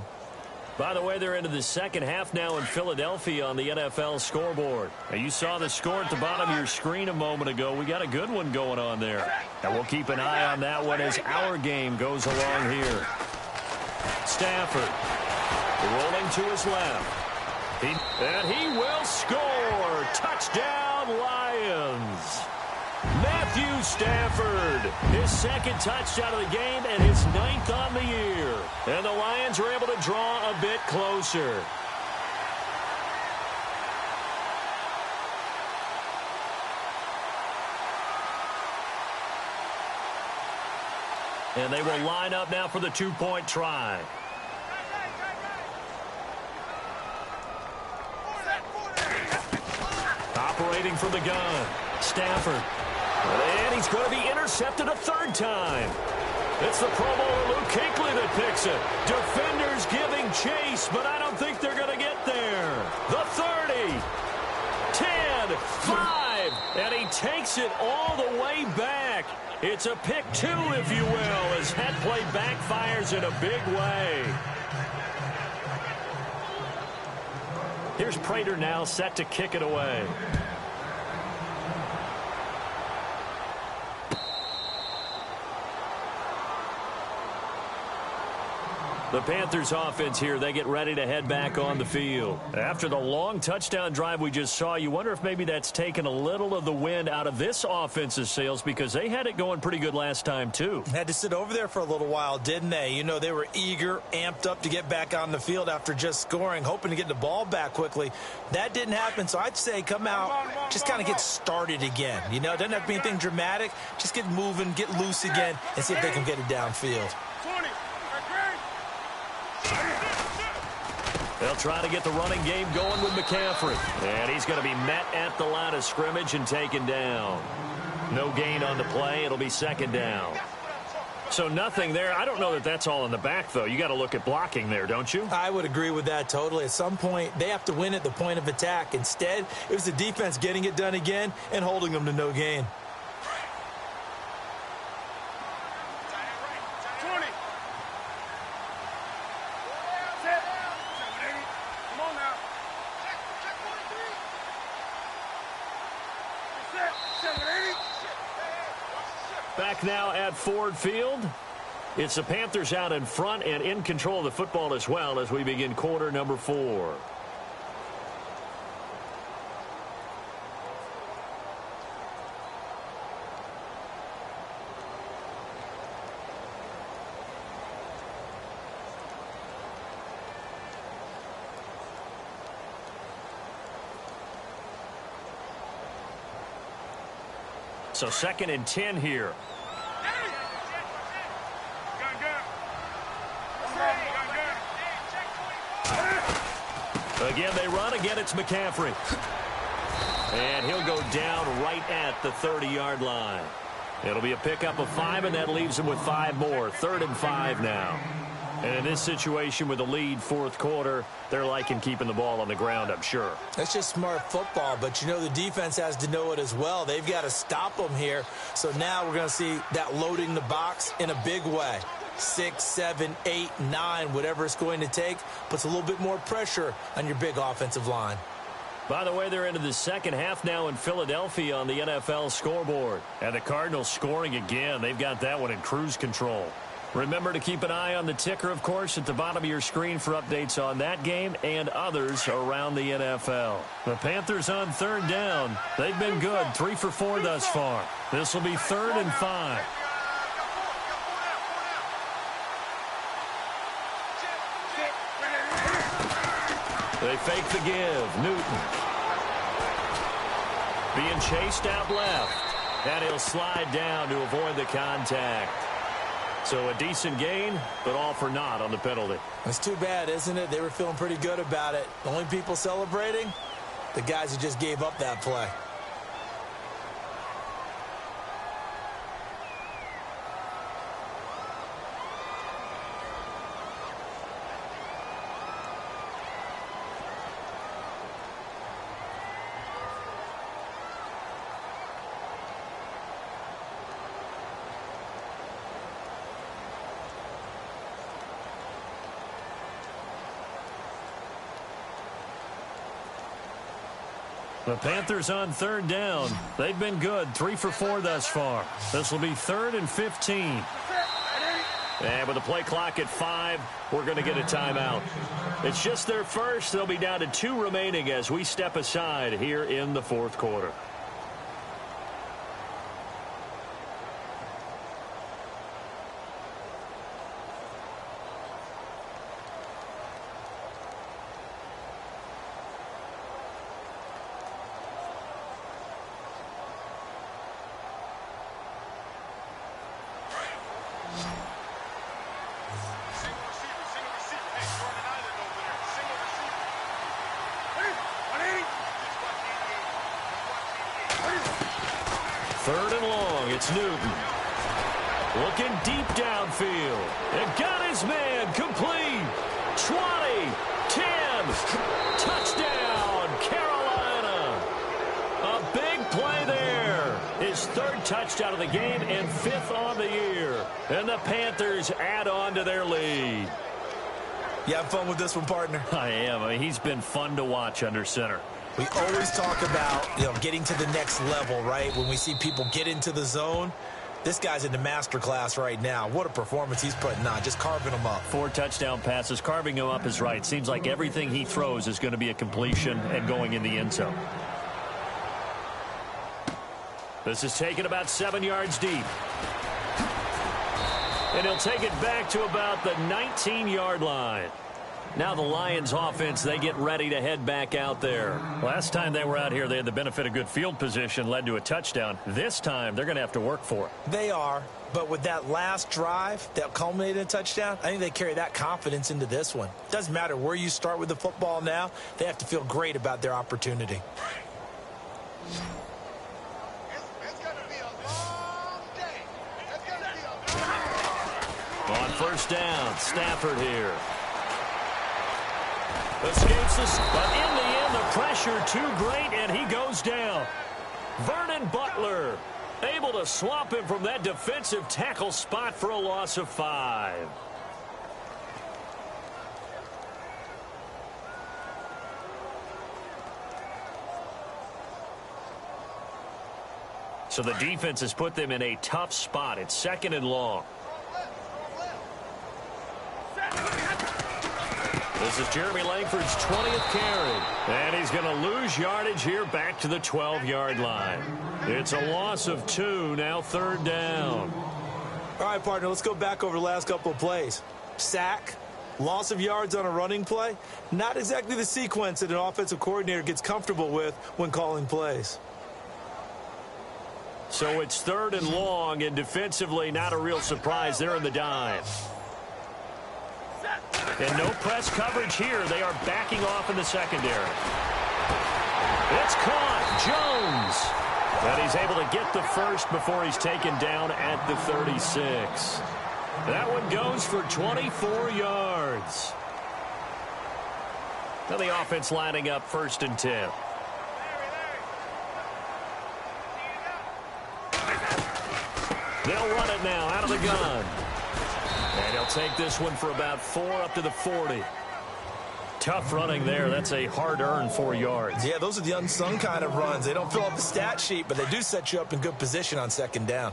By the way, they're into the second half now in Philadelphia on the NFL scoreboard. Now, you saw the score at the bottom of your screen a moment ago. We got a good one going on there. And we'll keep an eye on that one as our game goes along here. Stafford rolling to his left. And he will score. Touchdown, Lions. Matthew Stafford, his second touchdown of the game and his 9th on the year. And the Lions are able to draw a bit closer. And they will line up now for the 2-point try. Operating from the gun, Stafford. And he's going to be intercepted a 3rd time. It's the Pro Bowler Luke Kuechly that picks it. Defenders giving chase, but I don't think they're going to get there. The 30, 10, 5, and he takes it all the way back. It's a pick 2, if you will, as that play backfires in a big way. Here's Prater now set to kick it away. The Panthers offense here, they get ready to head back on the field. After the long touchdown drive we just saw, you wonder if maybe that's taken a little of the wind out of this offense's sails because they had it going pretty good last time too. Had to sit over there for a little while, didn't they? You know, they were eager, amped up to get back on the field after just scoring, hoping to get the ball back quickly. That didn't happen, so I'd say come out, just kind of get started again. You know, doesn't have to be anything dramatic. Just get moving, get loose again, and see if they can get it downfield. They'll try to get the running game going with McCaffrey. And he's going to be met at the line of scrimmage and taken down. No gain on the play. It'll be 2nd down. So nothing there. I don't know that that's all in the back, though. You got to look at blocking there, don't you? I would agree with that totally. At some point, they have to win at the point of attack. Instead, it was the defense getting it done again and holding them to no gain. Back now at Ford Field. It's the Panthers out in front and in control of the football as well as we begin quarter number 4. So 2nd and 10 here. Again, they run. Again, it's McCaffrey. And he'll go down right at the 30-yard line. It'll be a pickup of 5, and that leaves him with 5 more. 3rd and 5 now. And in this situation with the lead 4th quarter, they're liking keeping the ball on the ground, I'm sure. That's just smart football, but you know the defense has to know it as well. They've got to stop them here. So now we're going to see that loading the box in a big way. 6, 7, 8, 9, whatever it's going to take, puts a little bit more pressure on your big offensive line. By the way, they're into the 2nd half now in Philadelphia on the NFL scoreboard. And the Cardinals scoring again. They've got that one in cruise control. Remember to keep an eye on the ticker, of course, at the bottom of your screen for updates on that game and others around the NFL. The Panthers on 3rd down. They've been good, 3 for 4 thus far. This will be 3rd and 5. They fake the give. Newton. Being chased out left. And he'll slide down to avoid the contact. So a decent gain, but all for naught on the penalty. It's too bad, isn't it? They were feeling pretty good about it. The only people celebrating, the guys who just gave up that play. The Panthers on 3rd down. They've been good, 3 for 4 thus far. This will be 3rd and 15. And with the play clock at 5, we're going to get a timeout. It's just their first. They'll be down to 2 remaining as we step aside here in the fourth quarter. Third and long, it's Newton. Looking deep downfield. And got his man complete. 20, 10, touchdown, Carolina. A big play there. His 3rd touchdown of the game and 5th on the year. And the Panthers add on to their lead. You have fun with this one, partner? I am. I mean, he's been fun to watch under center. We always talk about, getting to the next level, right? When we see people get into the zone, this guy's in the master class right now. What a performance he's putting on, just carving them up. 4 touchdown passes, carving him up is right. Seems like everything he throws is going to be a completion and going in the end zone. This is taken about 7 yards deep. And he'll take it back to about the 19-yard line. Now the Lions offense, they get ready to head back out there. Last time they were out here, they had the benefit of good field position, led to a touchdown. This time, they're going to have to work for it. They are, but with that last drive that culminated in a touchdown, I think they carry that confidence into this one. Doesn't matter where you start with the football now, they have to feel great about their opportunity. On first down, Stafford here. Escapes this, but in the end, the pressure too great, and he goes down. Vernon Butler able to swap him from that defensive tackle spot for a loss of 5. So the defense has put them in a tough spot. It's 2nd and long. This is Jeremy Langford's 20th carry. And he's going to lose yardage here back to the 12-yard line. It's a loss of 2, now 3rd down. All right, partner, let's go back over the last couple of plays. Sack, loss of yards on a running play. Not exactly the sequence that an offensive coordinator gets comfortable with when calling plays. So it's 3rd and long, and defensively not a real surprise. They're in the dime. And no press coverage here. They are backing off in the secondary. It's caught. Jones. And he's able to get the first before he's taken down at the 36. That one goes for 24 yards. Now the offense lining up 1st and 10. They'll run it now out of the gun. And he'll take this one for about 4 up to the 40. Tough running there. That's a hard-earned 4 yards. Yeah, those are the unsung kind of runs. They don't fill up the stat sheet, but they do set you up in good position on 2nd down.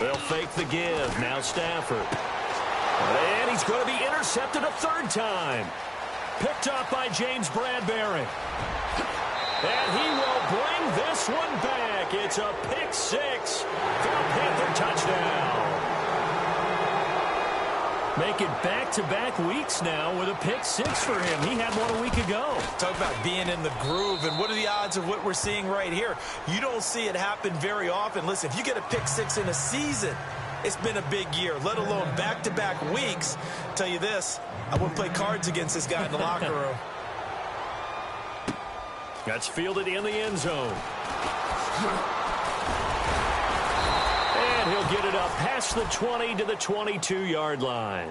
They'll fake the give. Now Stafford. And he's going to be intercepted a 3rd time. Picked up by James Bradbury. And he will bring this one back. It's a pick 6 for a Panther touchdown. Make it back-to-back weeks now with a pick 6 for him. He had one a week ago. Talk about being in the groove, and what are the odds of what we're seeing right here? You don't see it happen very often. Listen, if you get a pick 6 in a season, it's been a big year, let alone back-to-back weeks. Tell you this, I wouldn't play cards against this guy in the locker room. That's fielded in the end zone. And he'll get it up past the 20 to the 22-yard line.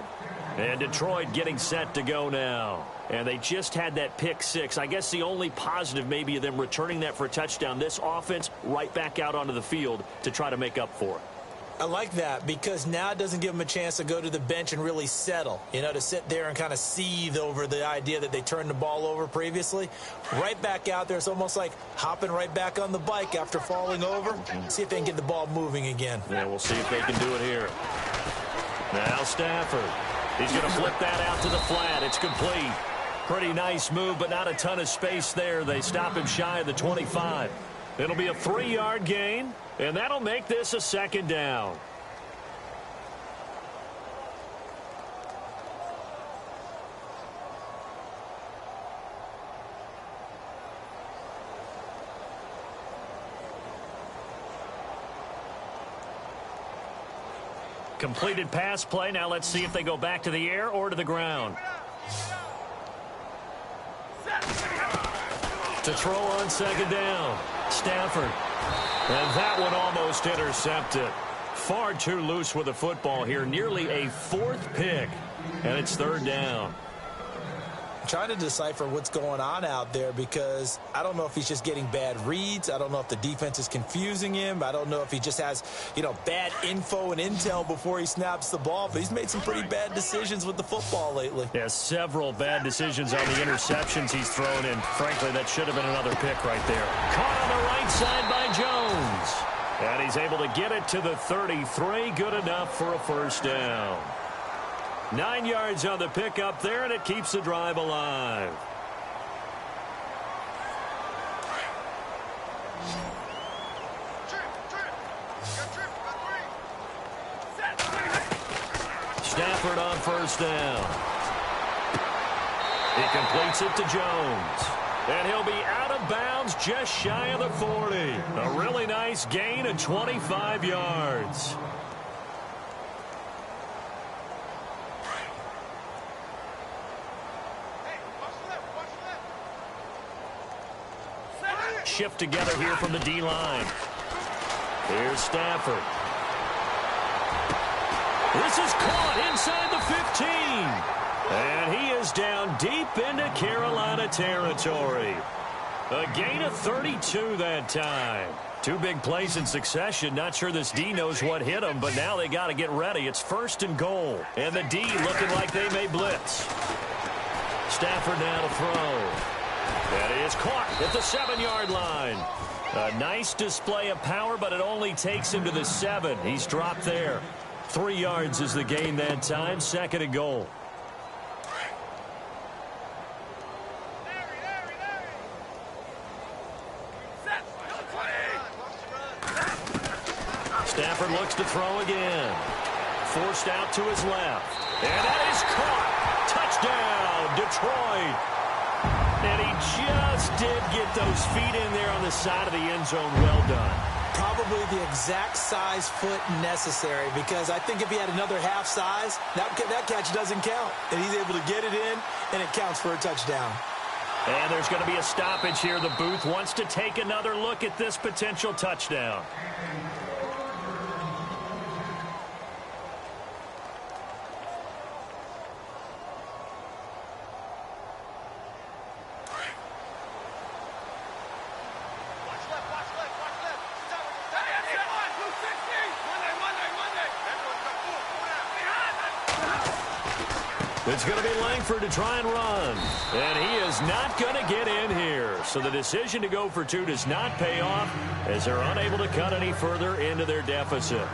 And Detroit getting set to go now. And they just had that pick 6. I guess the only positive maybe of them returning that for a touchdown. This offense right back out onto the field to try to make up for it. I like that because now it doesn't give them a chance to go to the bench and really settle, to sit there and kind of seethe over the idea that they turned the ball over previously. Right back out there. It's almost like hopping right back on the bike after falling over. See if they can get the ball moving again. Yeah, we'll see if they can do it here. Now Stafford. He's going to flip that out to the flat. It's complete. Pretty nice move, but not a ton of space there. They stop him shy of the 25. It'll be a 3-yard gain, and that'll make this a second down. Completed pass play. Now let's see if they go back to the air or to the ground. To throw on second down. Stafford. And that one almost intercepted. Far too loose with the football here. Nearly a 4th pick. And it's 3rd down. Trying to decipher what's going on out there because I don't know if he's just getting bad reads. I don't know if the defense is confusing him. I don't know if he just has, bad info and intel before he snaps the ball. But he's made some pretty bad decisions with the football lately. Yeah, several bad decisions on the interceptions he's thrown in. Frankly, that should have been another pick right there. Caught on the right side by Jones. And he's able to get it to the 33. Good enough for a 1st down. 9 yards on the pickup there, and it keeps the drive alive. Stafford on 1st down. He completes it to Jones. And he'll be out of bounds just shy of the 40. A really nice gain of 25 yards. Shift together here from the D-line. Here's Stafford. This is caught inside the 15. And he is down deep into Carolina territory. A gain of 32 that time. 2 big plays in succession. Not sure this D knows what hit him, but now they got to get ready. It's 1st and goal. And the D looking like they may blitz. Stafford now to throw. And he is caught at the 7-yard line. A nice display of power, but it only takes him to the 7. He's dropped there. 3 yards is the gain that time. 2nd and goal. Stafford looks to throw again. Forced out to his left. And that is caught. Touchdown, Detroit. And he just did get those feet in there on the side of the end zone. Well done. Probably the exact size foot necessary because I think if he had another half size, that catch doesn't count. And he's able to get it in, and it counts for a touchdown. And there's going to be a stoppage here. The booth wants to take another look at this potential touchdown. It's going to be Langford to try and run. And he is not going to get in here. So the decision to go for 2 does not pay off as they're unable to cut any further into their deficit.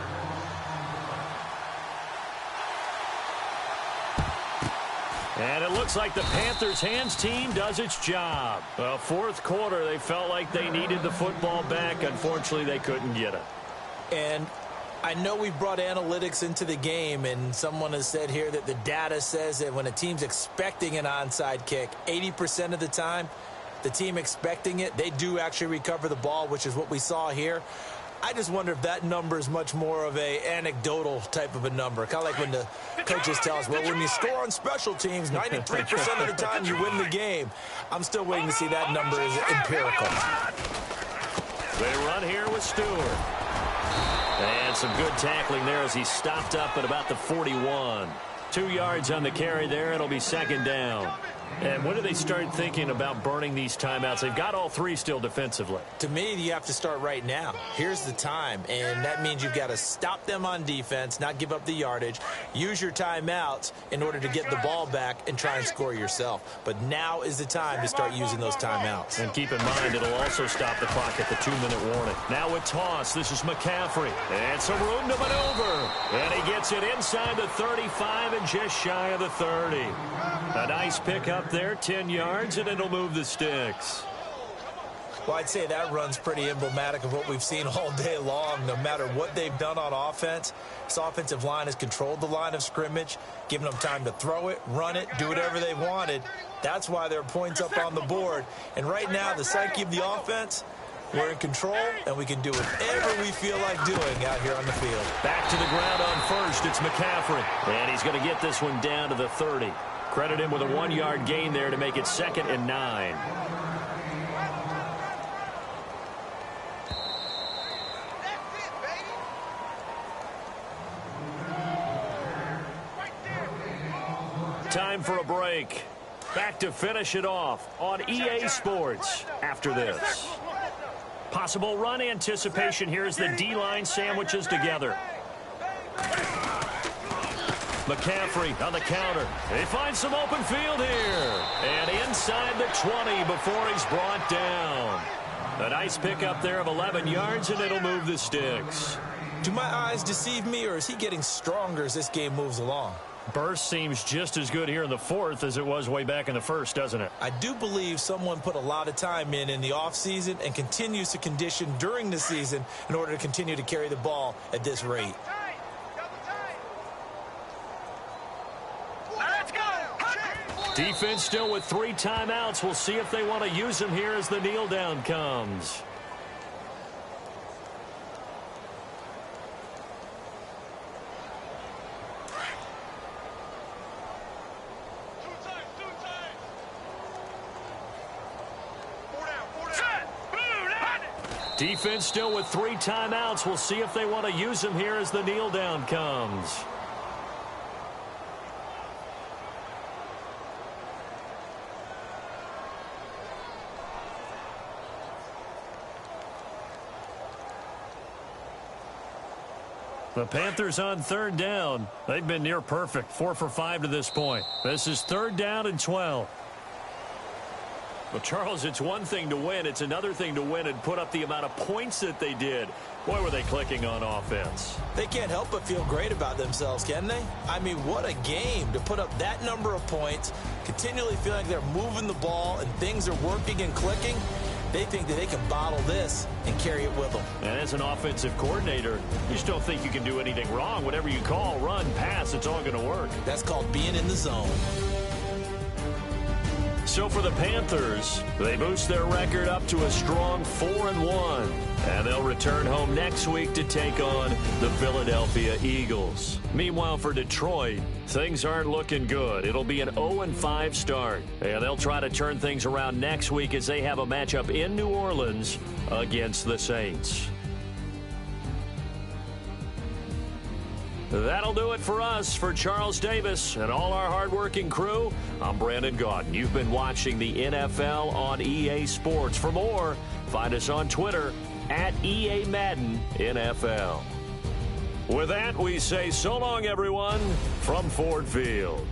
And it looks like the Panthers' hands team does its job. Well, 4th quarter, they felt like they needed the football back. Unfortunately, they couldn't get it. And I know we brought analytics into the game, and someone has said here that the data says that when a team's expecting an onside kick, 80% of the time, the team expecting it, they do actually recover the ball, which is what we saw here. I just wonder if that number is much more of a anecdotal type of a number. Kind of like when the coaches tell us, well, when you score on special teams, 93% of the time you win the game. I'm still waiting to see that number is empirical. They run here with Stewart. And some good tackling there as he stopped up at about the 41. 2 yards on the carry there. It'll be 2nd down. And when do they start thinking about burning these timeouts? They've got all three still defensively. To me, you have to start right now. Here's the time, and that means you've got to stop them on defense, not give up the yardage, use your timeouts in order to get the ball back and try and score yourself. But now is the time to start using those timeouts. And keep in mind, it'll also stop the clock at the 2-minute warning. Now with toss, this is McCaffrey. And some room to maneuver. And he gets it inside the 35 and just shy of the 30. A nice pickup there, 10 yards, and it'll move the sticks. Well, I'd say that run's pretty emblematic of what we've seen all day long. No matter what they've done on offense, this offensive line has controlled the line of scrimmage, given them time to throw it, run it, do whatever they wanted. That's why there are points up on the board. And right now, the psyche of the offense, we're in control, and we can do whatever we feel like doing out here on the field. Back to the ground on first, it's McCaffrey. And he's going to get this one down to the 30. Credit him with a 1-yard gain there to make it 2nd and 9. Time for a break. Back to finish it off on EA Sports after this. Possible run anticipation here as the D-line sandwiches together. McCaffrey on the counter. They find some open field here. And inside the 20 before he's brought down. A nice pickup there of 11 yards, and it'll move the sticks. Do my eyes deceive me, or is he getting stronger as this game moves along? Burst seems just as good here in the 4th as it was way back in the 1st, doesn't it? I do believe someone put a lot of time in the offseason and continues to condition during the season in order to continue to carry the ball at this rate. Defense still with 3 timeouts. We'll see if they want to use them here as the kneel down comes. Defense still with 3 timeouts. We'll see if they want to use them here as the kneel down comes. The Panthers on 3rd down. They've been near perfect, 4 for 5 to this point. This is 3rd down and 12. Well, Charles, it's one thing to win. It's another thing to win and put up the amount of points that they did. Boy, were they clicking on offense. They can't help but feel great about themselves, can they? I mean, what a game to put up that number of points, continually feeling like they're moving the ball and things are working and clicking. They think that they can bottle this and carry it with them. And as an offensive coordinator, you just don't think you can do anything wrong. Whatever you call, run, pass, it's all going to work. That's called being in the zone. So for the Panthers, they boost their record up to a strong 4-1. And they'll return home next week to take on the Philadelphia Eagles. Meanwhile, for Detroit, things aren't looking good. It'll be an 0-5 start. And they'll try to turn things around next week as they have a matchup in New Orleans against the Saints. That'll do it for us. For Charles Davis and all our hardworking crew, I'm Brandon Gaudin. You've been watching the NFL on EA Sports. For more, find us on Twitter at EA Madden NFL. With that, we say so long, everyone, from Ford Field.